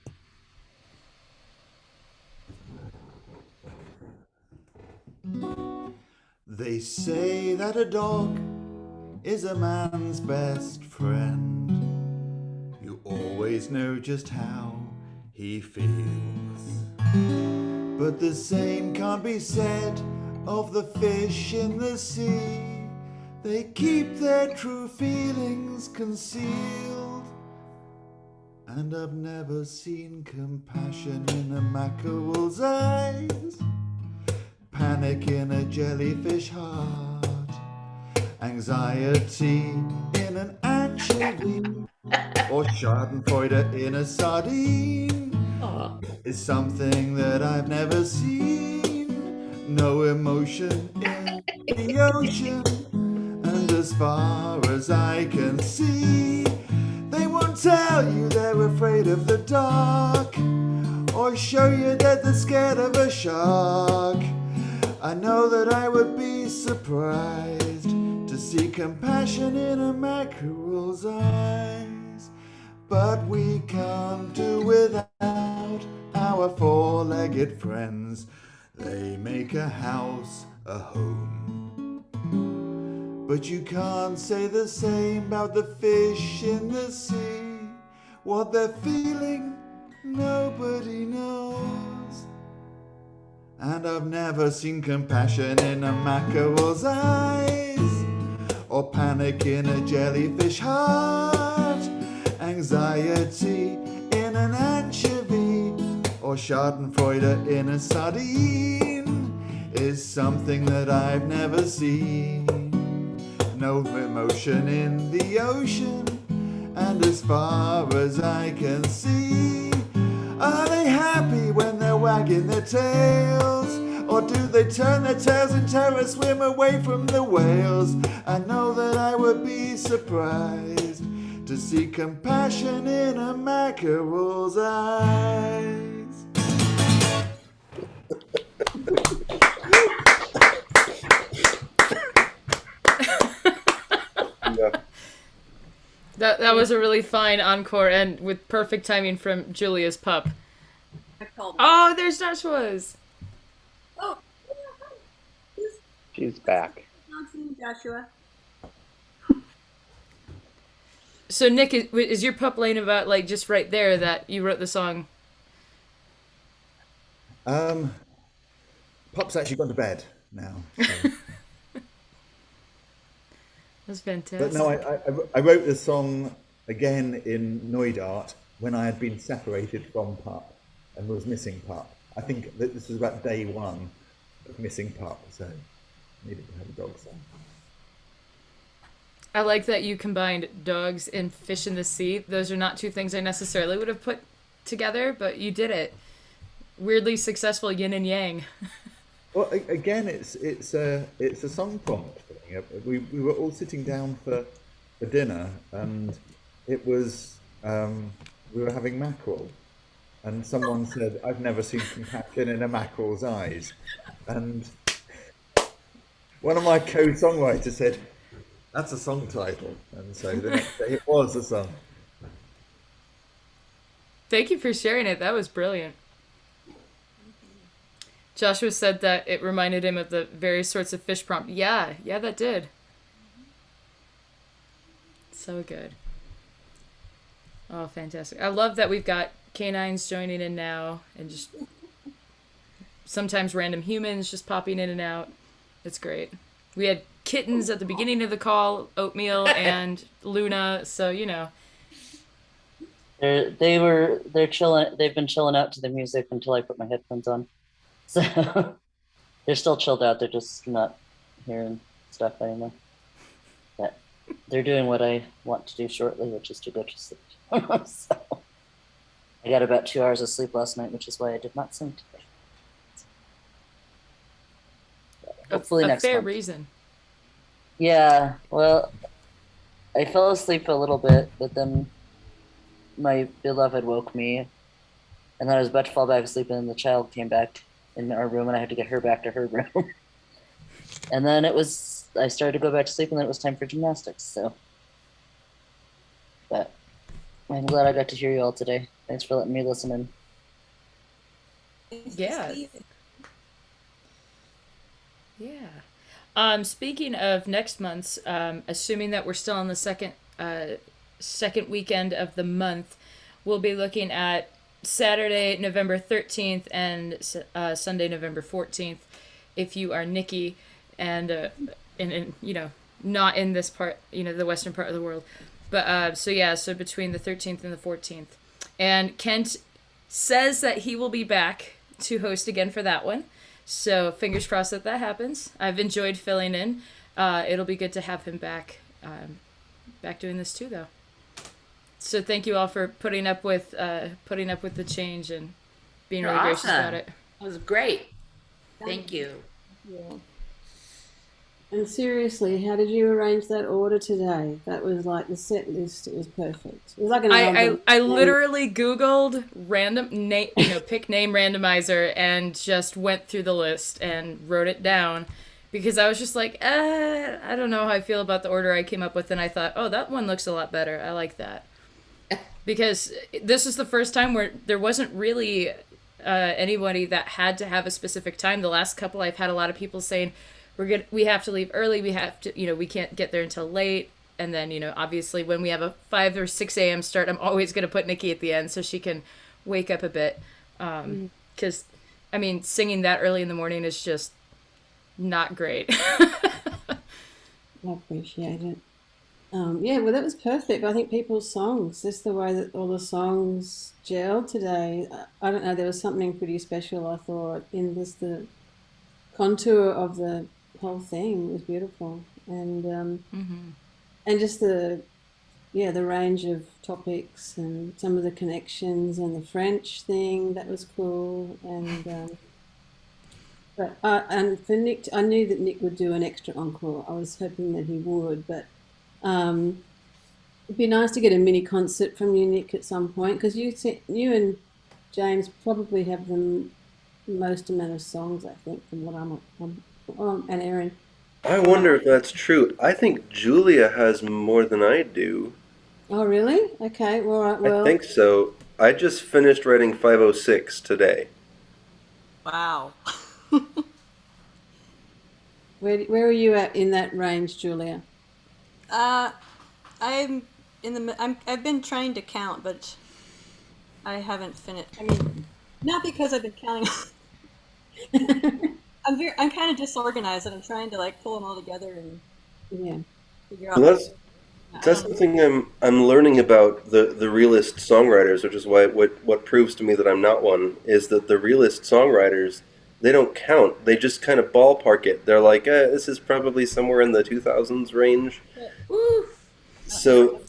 They say that a dog is a man's best friend. You always know just how he feels. But the same can't be said of the fish in the sea. They keep their true feelings concealed. And I've never seen compassion in a mackerel's eyes, panic in a jellyfish heart, anxiety in an anchovy, or schadenfreude in a sardine. Is something that I've never seen. No emotion in the ocean, and as far as I can see, they won't tell you they're afraid of the dark, or show you that they're scared of a shark. I know that I would be surprised to see compassion in a mackerel's eyes, but we can't do without our four-legged friends. They make a house a home. But you can't say the same about the fish in the sea. What they're feeling, nobody knows. And I've never seen compassion in a mackerel's eyes, or panic in a jellyfish heart, anxiety in an anchovy, or schadenfreude in a sardine. Is something that I've never seen. No emotion in the ocean, and as far as I can see, are they happy when they're wagging their tails, or do they turn their tails in terror, swim away from the whales? I know that I would be surprised to see compassion in a mackerel's eyes. Yeah. That was a really fine encore and with perfect timing from Julia's pup. I called. Oh, there's Joshua's. Oh, She's back. Joshua. So Nick, is your pup laying about like just right there that you wrote the song? Pop's actually gone to bed now. So. That's fantastic. But no, I wrote the song again in Neudart when I had been separated from Pup and was missing Pup. I think that this was about day one of missing Pup, so I needed to have a dog song. I like that you combined dogs and fish in the sea. Those are not two things I necessarily would have put together, but you did it. Weirdly successful yin and yang. Well, again, it's a song prompt thing. We were all sitting down for dinner, and it was we were having mackerel, and someone said, "I've never seen compassion in a mackerel's eyes," and one of my co-songwriters said, "That's a song title," and so the next day it was a song. Thank you for sharing it. That was brilliant. Joshua said that it reminded him of the various sorts of fish prompt. Yeah, that did. So good. Oh, fantastic. I love that we've got canines joining in now and just sometimes random humans just popping in and out. It's great. We had kittens at the beginning of the call, Oatmeal and Luna, so, you know. They're chilling. They've been chilling out to the music until I put my headphones on. So they're still chilled out. They're just not hearing stuff anymore. But they're doing what I want to do shortly, which is to go to sleep. So I got about 2 hours of sleep last night, which is why I did not sing today. Hopefully a next fair month. reason. Yeah, well, I fell asleep a little bit, but then my beloved woke me, and then I was about to fall back asleep, and then the child came back in our room, and I had to get her back to her room. And then I started to go back to sleep, and then it was time for gymnastics. So, but I'm glad I got to hear you all today. Thanks for letting me listen in. Yeah. Yeah. Speaking of next month's, assuming that we're still on the second weekend of the month, we'll be looking at Saturday, November 13th and Sunday, November 14th. If you are Nikki and not in this part, the western part of the world. But so between the 13th and the 14th. And Kent says that he will be back to host again for that one. So fingers crossed that happens. I've enjoyed filling in. It'll be good to have him back doing this too, though. So thank you all for putting up with the change and being You're really gracious awesome. about it. It was great. Thank you. Yeah. And seriously, how did you arrange that order today? That was like the set list. It was perfect. It was like an album. I literally Googled pick name randomizer and just went through the list and wrote it down because I was just like, I don't know how I feel about the order I came up with, and I thought, oh, that one looks a lot better. I like that. Because this is the first time where there wasn't really anybody that had to have a specific time. The last couple I've had a lot of people saying, we have to leave early, we have to, we can't get there until late. And then, obviously when we have a 5 or 6 a.m. start, I'm always going to put Nikki at the end so she can wake up a bit. Because, singing that early in the morning is just not great. I appreciate it. Yeah, well, that was perfect. I think people's songs, just the way that all the songs gelled today, I don't know, there was something pretty special, I thought, in just the contour of the whole thing was beautiful. And and just the range of topics and some of the connections and the French thing, that was cool. And for Nick, I knew that Nick would do an extra encore. I was hoping that he would, but it'd be nice to get a mini concert from you, Nick, at some point, because you and James probably have the most amount of songs, I think, from what and Erin. I wonder if that's true. I think Julia has more than I do. Oh, really? Okay. Well, right, I think so. I just finished writing 506 today. Wow. Where are you at in that range, Julia? I'm I've been trying to count, but I haven't finished. Not because I've been counting. I'm kind of disorganized, and I'm trying to pull them all together and figure out. Well, that's something I'm learning about the realist songwriters, which is why what proves to me that I'm not one is that the realist songwriters, they don't count. They just kind of ballpark it. They're like, this is probably somewhere in the 2000s range. Woo. So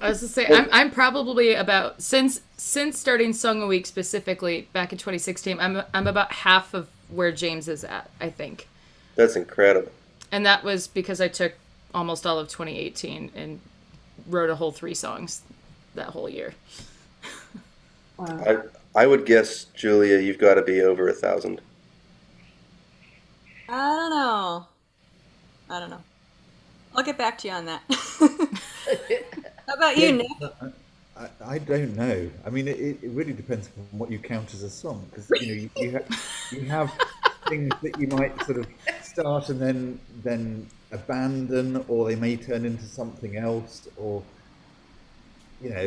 I was to say, I'm probably about since starting Song a Week specifically back in 2016. I'm about half of where James is at, I think. That's incredible. And that was because I took almost all of 2018 and wrote a whole 3 songs that whole year. Wow. I would guess, Julia, you've got to be over 1,000. I don't know. I'll get back to you on that. How about you, Nick? I don't know. It really depends on what you count as a song, because you have things that you might sort of start and then abandon, or they may turn into something else, or and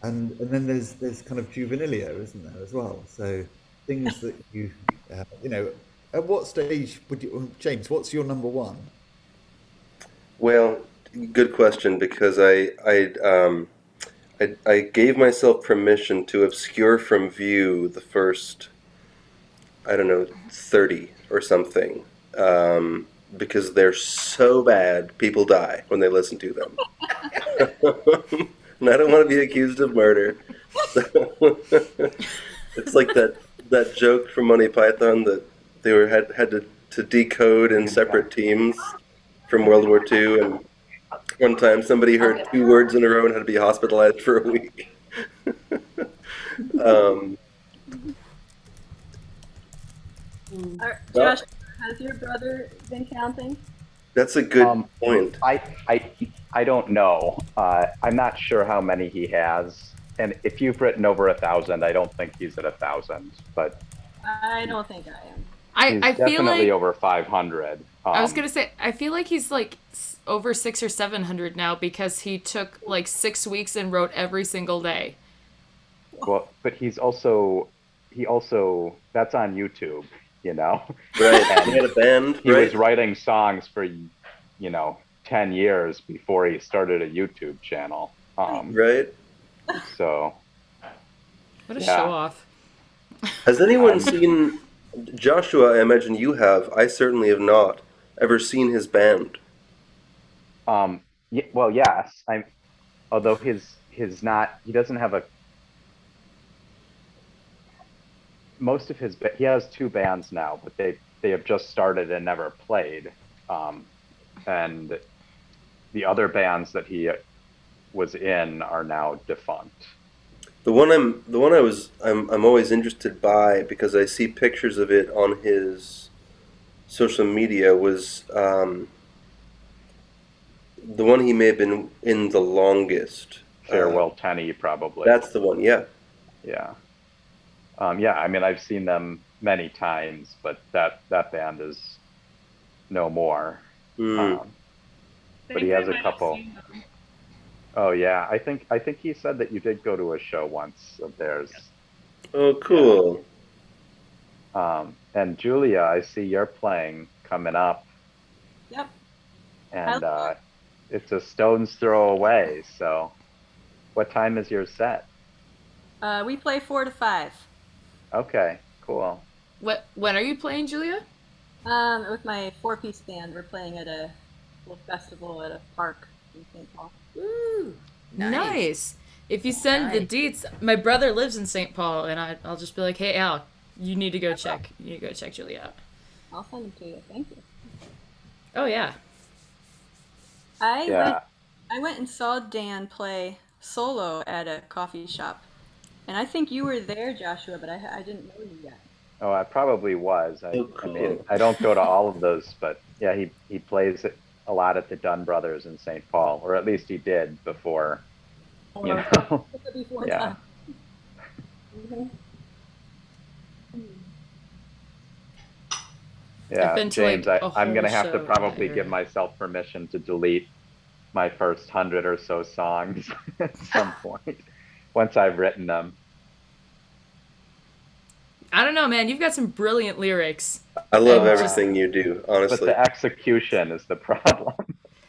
then there's kind of juvenilia, isn't there, as well? So things that you at what stage would you, James? What's your number one? Well, good question, because I I gave myself permission to obscure from view the first, I don't know, 30 or something. Because they're so bad, people die when they listen to them. And I don't want to be accused of murder. So it's like that joke from Monty Python that they had to decode in separate teams from World War II, and one time somebody heard two words in a row and had to be hospitalized for a week. um, Josh, has your brother been counting? that's a good point. I don't know. I'm not sure how many he has. And if you've written over 1,000, I don't think he's at 1,000, but I don't think I am. he's I feel definitely like over 500. I was gonna say I feel like he's like over 600 or 700 now because he took like 6 weeks and wrote every single day. Well, but he also that's on YouTube, you know. Right. And He had a band. he Right. was writing songs for 10 years before he started a YouTube channel. Right. So What a Yeah. show off. Has anyone seen Joshua? I imagine you have. I certainly have not ever seen his band. well, yes. Although his not he doesn't have most of his he has two bands now, but they have just started and never played. And the other bands that he was in are now defunct. The one I'm always interested by because I see pictures of it on his social media was the one he may have been in the longest. Farewell Tenny, probably. That's the one. Yeah. Yeah. Yeah, I mean, I've seen them many times, but that band is no more. But he has a couple. Oh yeah, I think he said that you did go to a show once of theirs. Oh, cool. And Julia, I see you're playing coming up. Yep. And it's a stone's throw away. So, what time is your set? We play 4 to 5. Okay, cool. When are you playing, Julia? With my 4-piece band, we're playing at a little festival at a park in St. Paul. Ooh, Nice. If you send the deets, my brother lives in St. Paul, and I'll just be like, hey, Al, you need to go check. You need to go check Julia out. I'll send them to you. Thank you. Oh, yeah. I went and saw Dan play solo at a coffee shop. And I think you were there, Joshua, but I didn't know you yet. Oh, I probably was. I cool. mean, I don't go to all of those, but yeah, he plays a lot at the Dunn Brothers in St. Paul, or at least he did before, you know. Before Yeah. time. Mhm. Yeah, I've been to, like, James, a I'm gonna whole have to show probably there. give myself permission to delete my first 100 or so songs at some point once I've written them. I don't know, man. You've got some brilliant lyrics. I love And everything you do, But honestly. the execution is the problem.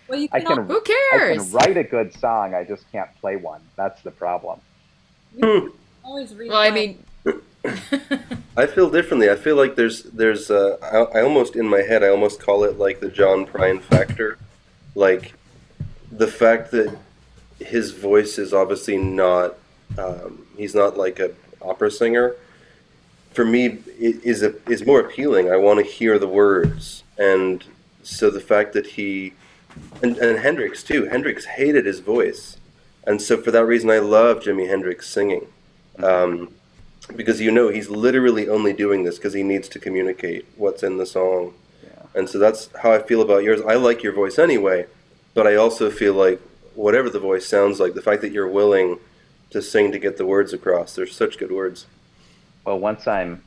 Well, you I can can Who I cares? can write a good song, I just can't play one. That's the problem. always read. Well, I mean, I feel differently. I feel like there's I almost in my head I almost call it like the John Prine factor, like the fact that his voice is obviously not he's not like a opera singer. For me, it is more appealing. I want to hear the words, and so the fact that he and Hendrix too. Hendrix hated his voice, and so for that reason, I love Jimi Hendrix singing. Because he's literally only doing this because he needs to communicate what's in the song. And so that's how I feel about yours. I like your voice anyway, but I also feel like whatever the voice sounds like, the fact that you're willing to sing to get the words across, there's such good words. Well, once I'm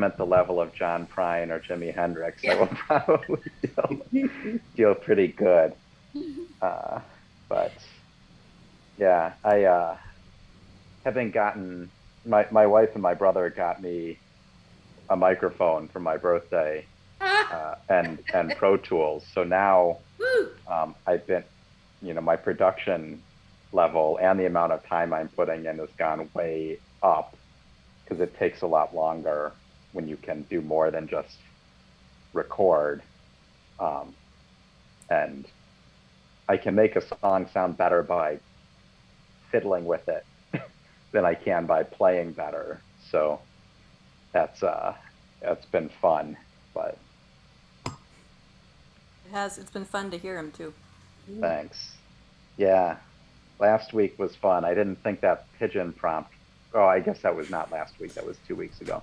at the level of John Prine or Jimi Hendrix, I will probably feel pretty good. But yeah, I having gotten my wife and my brother got me a microphone for my birthday and Pro Tools. So now I've been, my production level and the amount of time I'm putting in has gone way up because it takes a lot longer when you can do more than just record. And I can make a song sound better by fiddling with it than I can by playing better. So that's been fun, but It's been fun to hear him too. thanks. Yeah, last week was fun. I didn't think that pigeon prompt. Oh, I guess that was not last week. That was 2 weeks ago.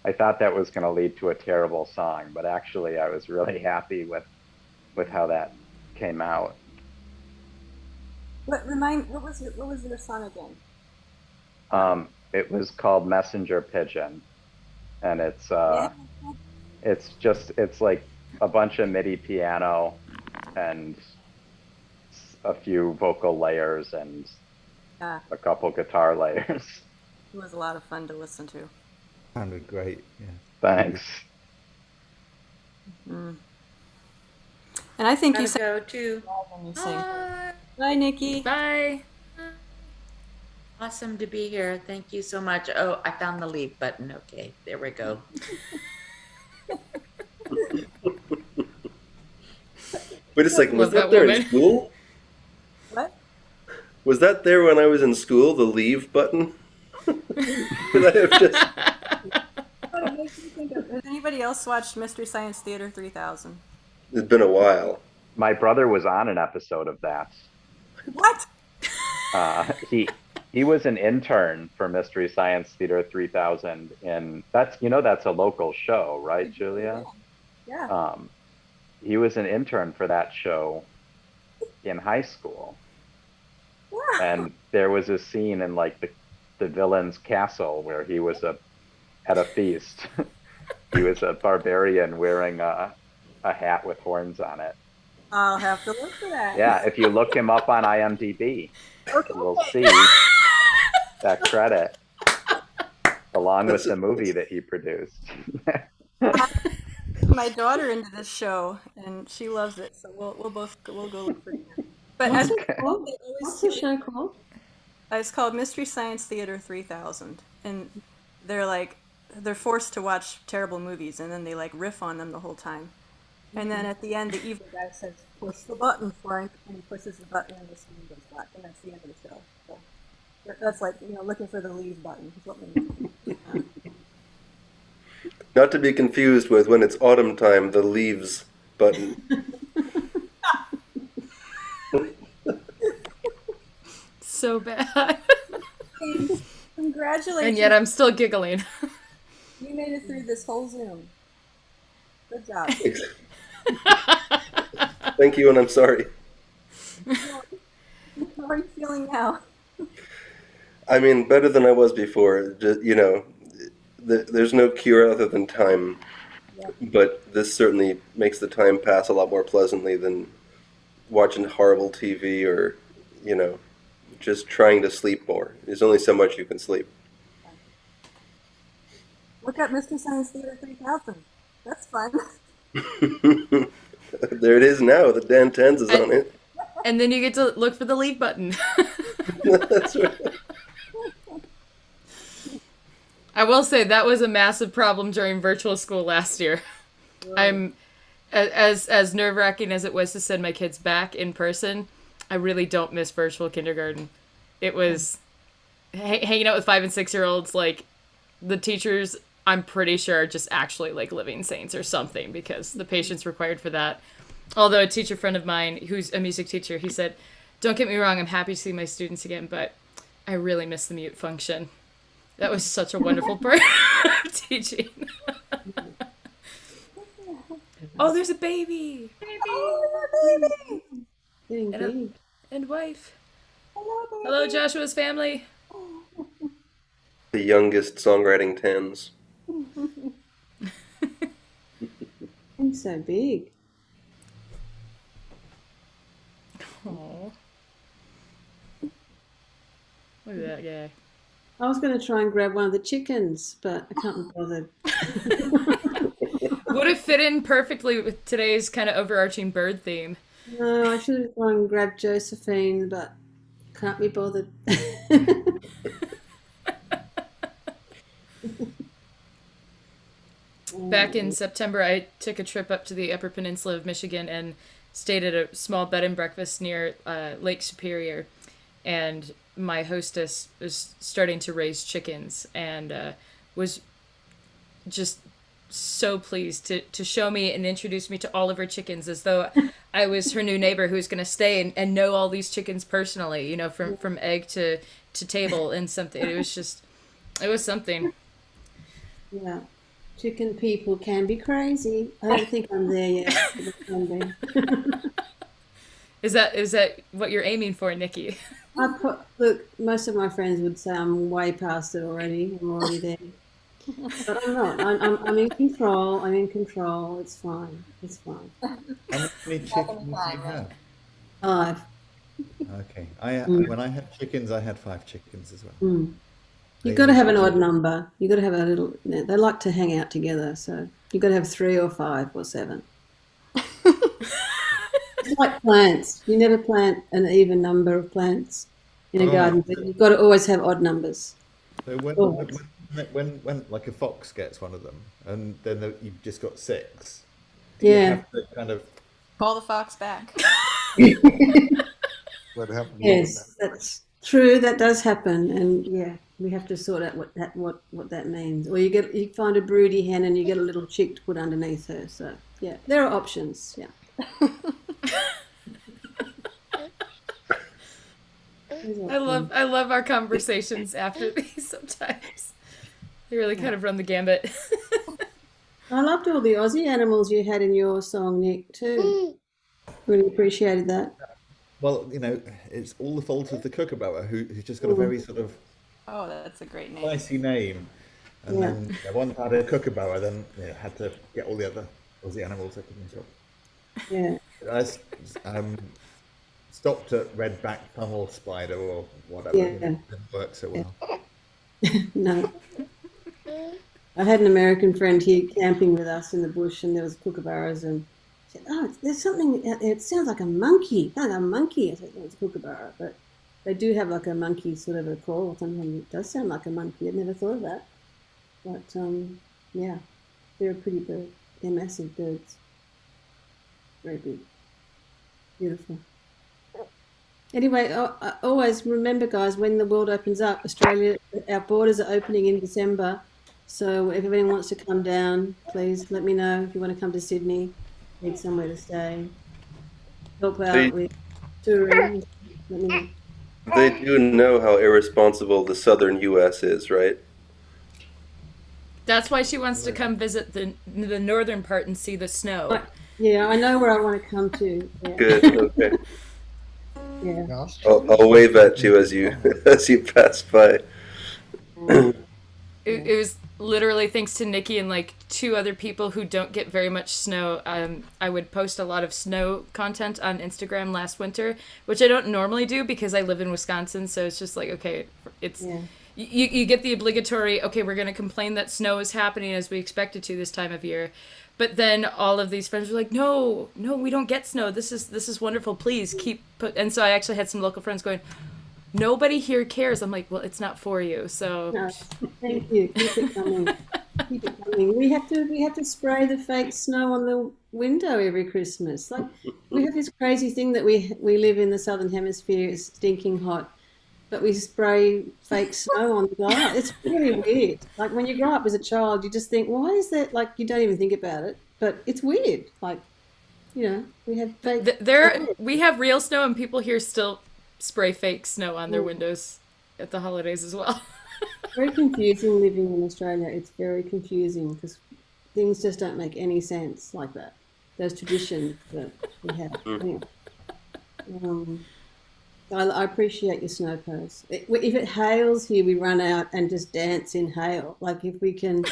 I thought that was going to lead to a terrible song, but actually, I was really happy with how that came out. What was your song again? It was called Messenger Pigeon, and it's like a bunch of MIDI piano and a few vocal layers and a couple guitar layers. It was a lot of fun to listen to. Sounded great. Yeah. Thanks. And I think you Gotta go too. when you sing. Bye, Nikki. Bye. Awesome to be here. Thank you so much. Oh, I found the leave button. Okay, there we go. Wait a second, was Love that that there in woman. school? What? Was that there when I was in school, the leave button? Could I have just... What makes you think of? Has anybody else watched Mystery Science Theater 3000? It's been a while. My brother was on an episode of that. What? He was an intern for Mystery Science Theater 3000 that's a local show, right, Julia? Yeah. He was an intern for that show in high school. Yeah. And there was a scene in like the villain's castle where he was at a feast. He was a barbarian wearing a hat with horns on it. I'll have to look for that. Yeah, if you look him up on IMDb, you'll see that credit along with the movie that he produced. My daughter into this show, and she loves it. So we'll go look for it. But What's as it called? What's the show called? It's called Mystery Science Theater 3000, and they're forced to watch terrible movies, and then they like riff on them the whole time. And then at the end, the evil guy says, "Push the button, Frank," and he pushes the button, and the screen goes black, and that's the end of the show. So that's like looking for the leave button. Is what we need. Not to be confused with when it's autumn time, the leaves button. So bad. Congratulations! And yet I'm still giggling. You made it through this whole Zoom. Good job. Thank you, and I'm sorry. How are you feeling now? I mean, better than I was before. Just, there's no cure other than time. Yep. But this certainly makes the time pass a lot more pleasantly than watching horrible TV or, just trying to sleep more. There's only so much you can sleep. Look up Mystery Science Theater 3000. That's fun. There it is now. The Dan Tens is on it. And then you get to look for the leave button. That's right. I will say that was a massive problem during virtual school last year. I'm as nerve-wracking as it was to send my kids back in person. I really don't miss virtual kindergarten. It was hanging out with 5 and 6-year-olds. Like the teachers, I'm pretty sure are just actually like living saints or something because the patience required for that. Although a teacher friend of mine who's a music teacher, he said, "Don't get me wrong, I'm happy to see my students again, but I really miss the mute function." That was such a wonderful part of teaching. Oh, there's a baby! Baby! Indeed. And wife. Hello, Joshua's family. The youngest songwriting Tens. It's so big. Aww. Look at that guy. I was going to try and grab one of the chickens, but I can't be bothered. Would have fit in perfectly with today's kind of overarching bird theme. No, I should have gone and grabbed Josephine, but Can't be bothered. Back in September, I took a trip up to the Upper Peninsula of Michigan and stayed at a small bed and breakfast near Lake Superior. And my hostess was starting to raise chickens and was just so pleased to show me and introduce me to all of her chickens as though I was her new neighbor who's going to stay and know all these chickens personally, you know, from egg to table and something. It was something. Yeah. Chicken people can be crazy. I don't think I'm there yet. But I can be. Is that what you're aiming for, Nikki? Look, most of my friends would say I'm way past it already. I'm already there. But I'm not. I'm in control. I'm in control. It's fine. It's fine. How many chickens do you have? 5. Okay. When I had chickens, I had 5 chickens as well. Mm. They You've got to have an usually- odd number. You've got to have a little. They like to hang out together, so you've got to have 3 or 5 or 7. It's like plants. You never plant an even number of plants in a Oh. garden, but you've got to always have odd numbers. So Always. when like a fox gets one of them, and then you've just got 6, do you Yeah. have to kind of Call the fox back. What happened? Yes, that's true. That does happen, and yeah, we have to sort out what that means. Or you find a broody hen and you get a little chick to put underneath her. So yeah, there are options. Yeah. I love our conversations after these sometimes. They really kind of run the gambit. I loved all the Aussie animals you had in your song, Nick, too. Really appreciated that. Well, you know, it's all the fault of the kookaburra who's just got a very sort of Oh, that's a great name. spicy name. And Yeah. then once I had a kookaburra, then had to get all the other Aussie animals I could think of. Yeah. I stopped at redback tunnel spider or whatever. Yeah. It didn't work so well. No. I had an American friend here camping with us in the bush, and there was kookaburras, and she said, "Oh, there's something out there. It sounds like a monkey." Like a monkey. I said, "No, it's a kookaburra," but they do have like a monkey sort of a call. Sometimes it does sound like a monkey. I'd never thought of that. But yeah, they're a pretty bird. They're massive birds. Very big. Beautiful. Anyway, always remember, guys, when the world opens up, Australia, our borders are opening in December. So if anyone wants to come down, please let me know. If you want to come to Sydney, need somewhere to stay, help out with touring, let me know. They do know how irresponsible the southern U.S. is, right? That's why she wants to come visit the northern part and see the snow. Yeah, I know where I want to come to. Yeah. Good. Okay. Yeah. I'll wave at you as you pass by. It was literally thanks to Nikki and like 2 other people who don't get very much snow. I would post a lot of snow content on Instagram last winter, which I don't normally do because I live in Wisconsin. So it's just like, okay, it's you get the obligatory, okay, we're going to complain that snow is happening as we expect it to this time of year. But then all of these friends were like, no, we don't get snow. This is wonderful. Please keep and so I actually had some local friends going, nobody here cares. I'm like, well, it's not for you. So No, thank you. Keep it coming. Keep it coming. We have to spray the fake snow on the window every Christmas. Like we have this crazy thing that we live in the southern hemisphere. It's stinking hot, but we spray fake snow on the glass. It's really weird. Like when you grow up as a child, you just think, why is that? Like you don't even think about it, but it's weird. Like we have fake. We have real snow, and people here still spray fake snow on their windows at the holidays as well. Very confusing living in Australia. It's very confusing because things just don't make any sense like that. Those traditions that we have. Anyway. I appreciate your snow pose. If it hails here, we run out and just dance in hail. Like if we can,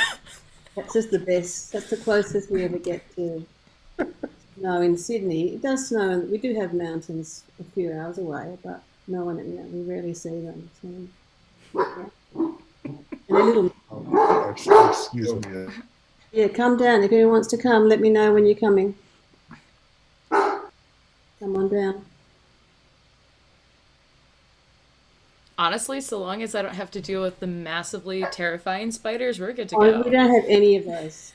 that's just the best. That's the closest we ever get to snow in Sydney. It does snow, and we do have mountains a few hours away, but no one, we rarely see them. So, yeah. And a little. Excuse me. Yeah, come down. If anyone wants to come, let me know when you're coming. Come on down. Honestly, so long as I don't have to deal with the massively terrifying spiders, we're good to Oh, we go. don't have any of those.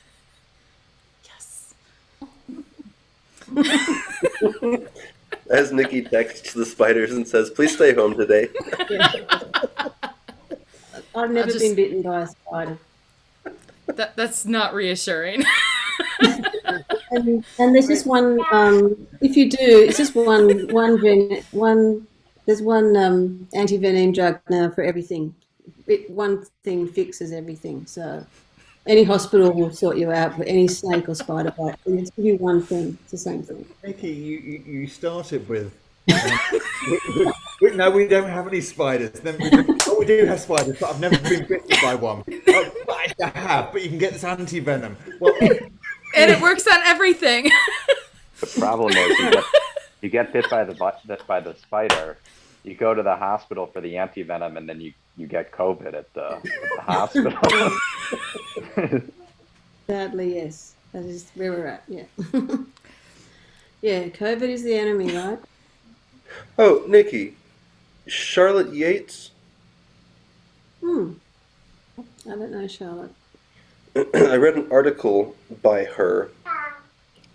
Yes. As Nikki texts the spiders and says, "Please stay home today." Yeah. I've never just- been bitten by a spider. That's not reassuring. And there's just one. If you do, it's just one. There's one anti-venom drug now for everything. One thing fixes everything. So any hospital will sort you out for any snake or spider bite. It's give you one thing. It's the same thing. Nikki, you started with. No, we don't have any spiders. Then we do have spiders, but I've never been bitten by one. Oh, I have, but you can get this anti-venom. Well, And it works on everything. The problem is you get bit by the spider, you go to the hospital for the antivenom, and then you get COVID at the hospital. Sadly, yes. That is where we're at. Yeah. Yeah. COVID is the enemy, right? Oh, Nikki, Charlotte Yates. I don't know, Charlotte. I read an article by her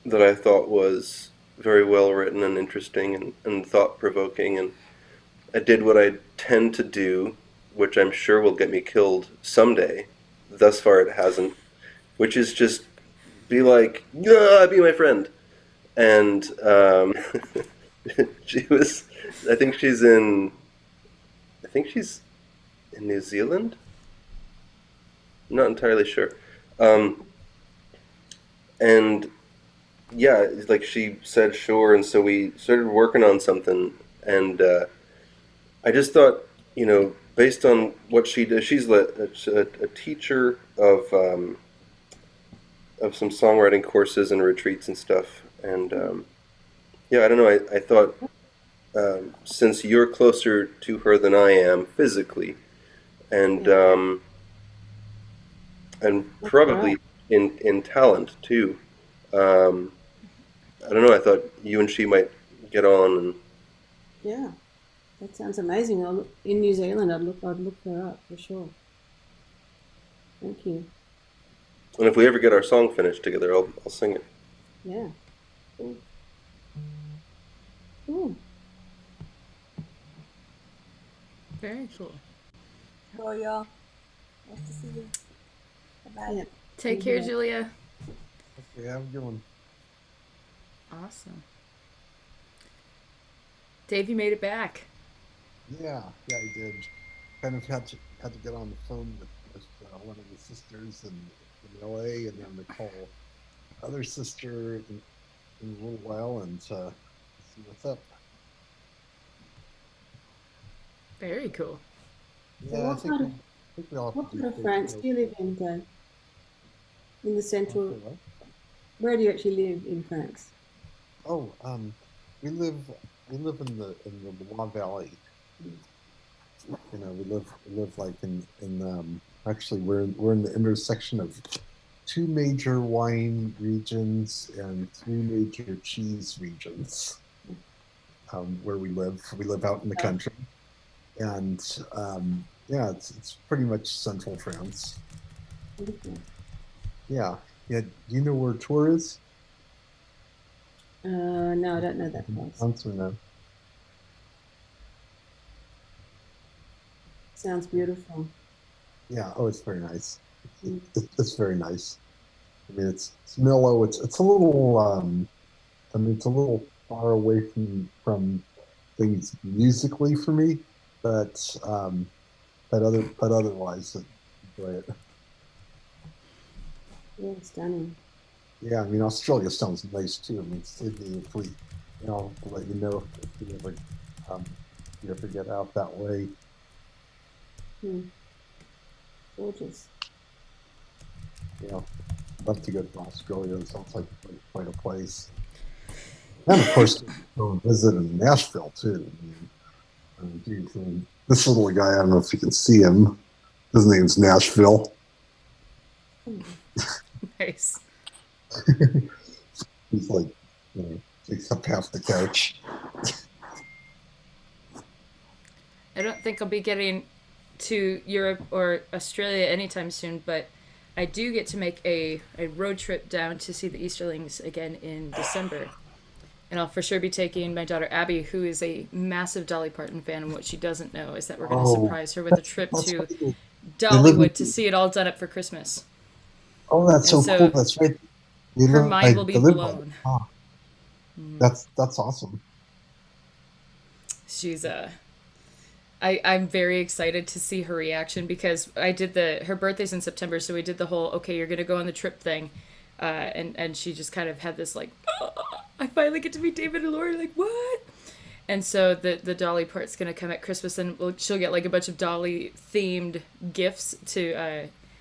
that I thought was very well written and interesting and thought provoking, and I did what I tend to do, which I'm sure will get me killed someday. Thus far, it hasn't, which is just be like, "Yeah, be my friend." And she was, I think she's in New Zealand. I'm not entirely sure. And yeah, like she said, sure, and so we started working on something, and I just thought, based on what she does, she's a teacher of some songwriting courses and retreats and stuff, and yeah, I don't know. I thought since you're closer to her than I am physically, and probably in talent too. I don't know. I thought you and she might get on, and Yeah, that sounds amazing. In New Zealand. I'd look her up for sure. Thank you. if we ever get our song finished together, I'll sing it. Yeah. Cool. Cool. Very cool. Hello, y'all. Nice to see you. Bye-bye. Yeah. Take care, Julia. Okay, have a good one. Awesome. Dave, you made it back. Yeah, I did. Kind of had to get on the phone with one of the sisters in LA, and then to call other sister in a little while and see what's up. Very cool. Yeah, what part of France do you live in, Dave? In the central. Where do you actually live in France? Oh, we live in the Loire Valley. We live like in actually we're in the intersection of two major wine regions and three major cheese regions. Where we live out in the country, and yeah, it's pretty much central France. Yeah. Do you know where Tours is? No, I don't know that place. No. Sounds beautiful. Yeah. Oh, it's very nice. It's very nice. I mean, it's mellow. It's a little. It's a little far away from things musically for me, but otherwise, enjoy it. Yeah, stunning. Yeah, I mean, Australia sounds nice too. I mean, Sydney, if we, to let you know if you ever get out that way. Gorgeous. Yeah, I'd love to go to Australia. It sounds like quite a place. And of course, go visit in Nashville too. Geez, this little guy, I don't know if you can see him. His name's Nashville. Nice. He's like, takes up half the couch. I don't think I'll be getting to Europe or Australia anytime soon, but I do get to make a road trip down to see the Easterlings again in December. And I'll for sure be taking my daughter Abby, who is a massive Dolly Parton fan. And what she doesn't know is that we're going to Oh, surprise her with a trip that's to right. They live Dollywood to in, see it all done up for Christmas. oh, that's And so cool. so That's right. They her live mind will like be they live by. blown. Oh, that's awesome. She's I'm very excited to see her reaction because I did her birthday's in September, so we did the whole okay, you're gonna go on the trip thing, and she just kind of had this like, oh, I finally get to meet David and Lori, like what? And so the Dolly part's gonna come at Christmas, and she'll get like a bunch of Dolly themed gifts to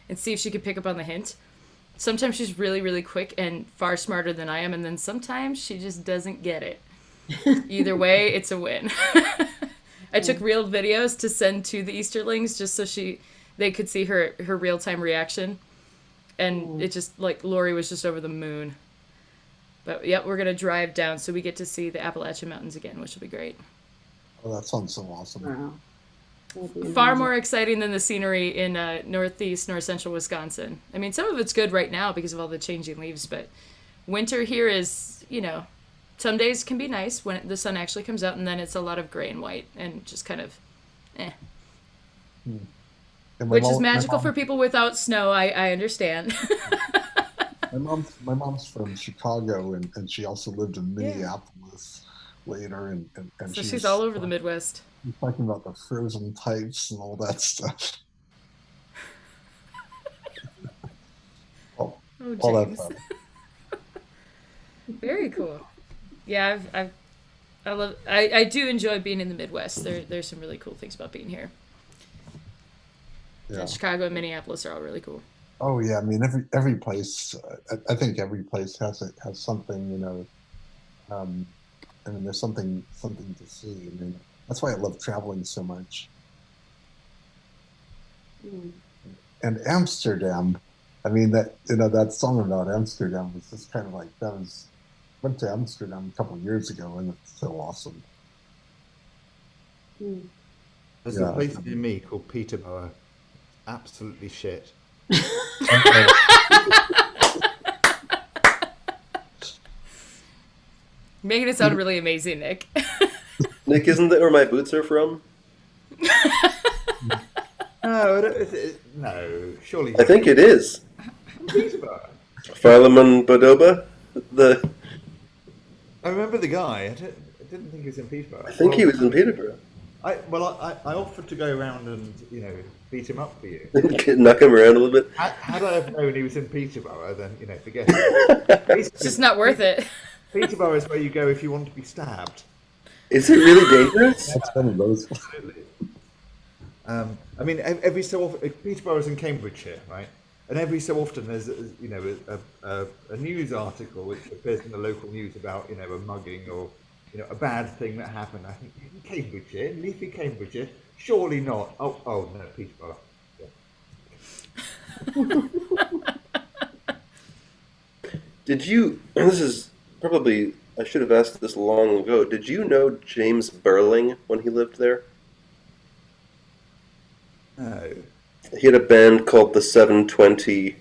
and see if she can pick up on the hint. Sometimes she's really really quick and far smarter than I am, and then sometimes she just doesn't get it. Either way, it's a win. I took real videos to send to the Easterlings just so they could see her real time reaction, and it just like Lori was just over the moon. But yeah, we're gonna drive down so we get to see the Appalachian Mountains again, which will be great. Oh, that sounds so awesome. Wow. That'd be Far amazing. more exciting than the scenery in northeast, north central Wisconsin. I mean, some of it's good right now because of all the changing leaves, but winter here is, some days can be nice when the sun actually comes out, and then it's a lot of gray and white and just kind of, And my which is mom, magical for people without snow. I understand. my mom's from Chicago, and she also lived in Yeah. Minneapolis later, and So she she's was all over the Midwest. talking about the frozen pipes and all that stuff. all, Oh, all that James. fun. Very cool. Yeah, I do enjoy being in the Midwest. There's some really cool things about being here. Yeah. And Chicago and Minneapolis are all really cool. Oh yeah, I mean every place. I think every place has something. I mean, there's something to see. I mean, that's why I love traveling so much. And Amsterdam, I mean that song about Amsterdam was just kind of like went to Amsterdam a couple of years ago, and it's so awesome. There's Yeah. a place near me called Peterborough. Absolutely shit. Making it sound really amazing, Nick. Nick, isn't that where my boots are from? No, no, surely. I think it is. Peterborough. Philemon Bodoba? I remember the guy. I didn't think he was in Peterborough. I think he was in Peterborough. I offered to go around and beat him up for you. Knock him around a little bit. Had I have known he was in Peterborough, then forget it. It's just not worth it. Peterborough is where you go if you want to be stabbed. Is it really dangerous? That's one of those. Absolutely. I mean, every so often, Peterborough is in Cambridgeshire, right? And every so often, there's a news article which appears in the local news about a mugging or a bad thing that happened. I think Cambridgeshire, leafy Cambridgeshire, surely not. Oh no, Peterborough. Yeah. Did you? This is probably. I should have asked this long ago. Did you know James Burling when he lived there? No. He had a band called the 720.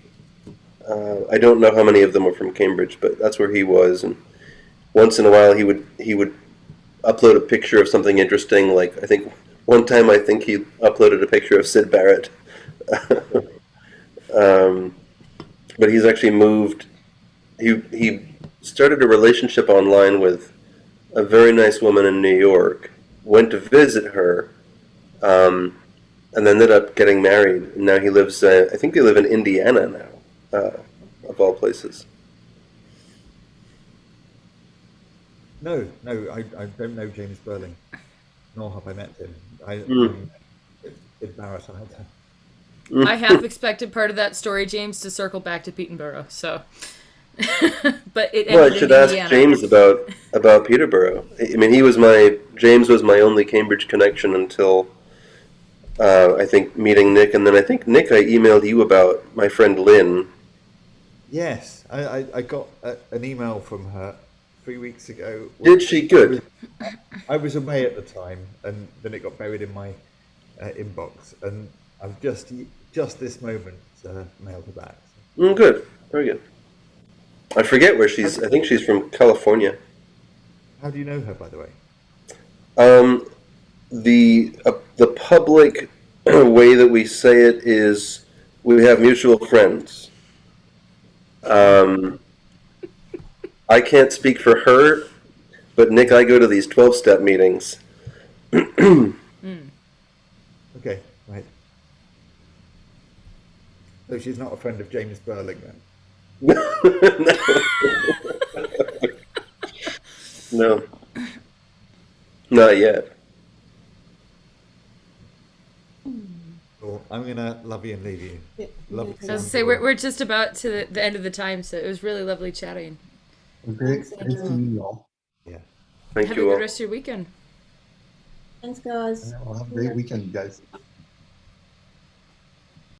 I don't know how many of them were from Cambridge, but that's where he was. And once in a while, he would upload a picture of something interesting. Like I think one time, he uploaded a picture of Syd Barrett. But he's actually moved. He started a relationship online with a very nice woman in New York. Went to visit her. And ended up getting married. And now he lives, I think they live in Indiana now, of all places. No, I don't know James Burling, nor have I met him. It's Barrett either. I half expected part of that story, James, to circle back to Peterborough. So, but it ended Well, I should in ask Indiana. James about Peterborough. I mean, James was my only Cambridge connection until I think meeting Nick, and then I think Nick, I emailed you about my friend Lynn. Yes, I got an email from her 3 weeks ago. Did she? Good. I was away at the time, and then it got buried in my inbox, and I've just this moment mailed her back. Good. Very good. I forget where she's. I think she's from California. How do you know her, by the way? The public way that we say it is we have mutual friends. I can't speak for her, but Nick, I go to these 12-step meetings. Okay, right. So she's not a friend of James Burling then? No. Not yet. Cool. I'm gonna love you and leave you. Yeah, Love yeah, you. I was to say we're just about to the end of the time, so it was really lovely chatting. Great to meet you all. Yeah. Thank Have you a good all. rest of your weekend. Thanks, guys. Well, have a great weekend, guys.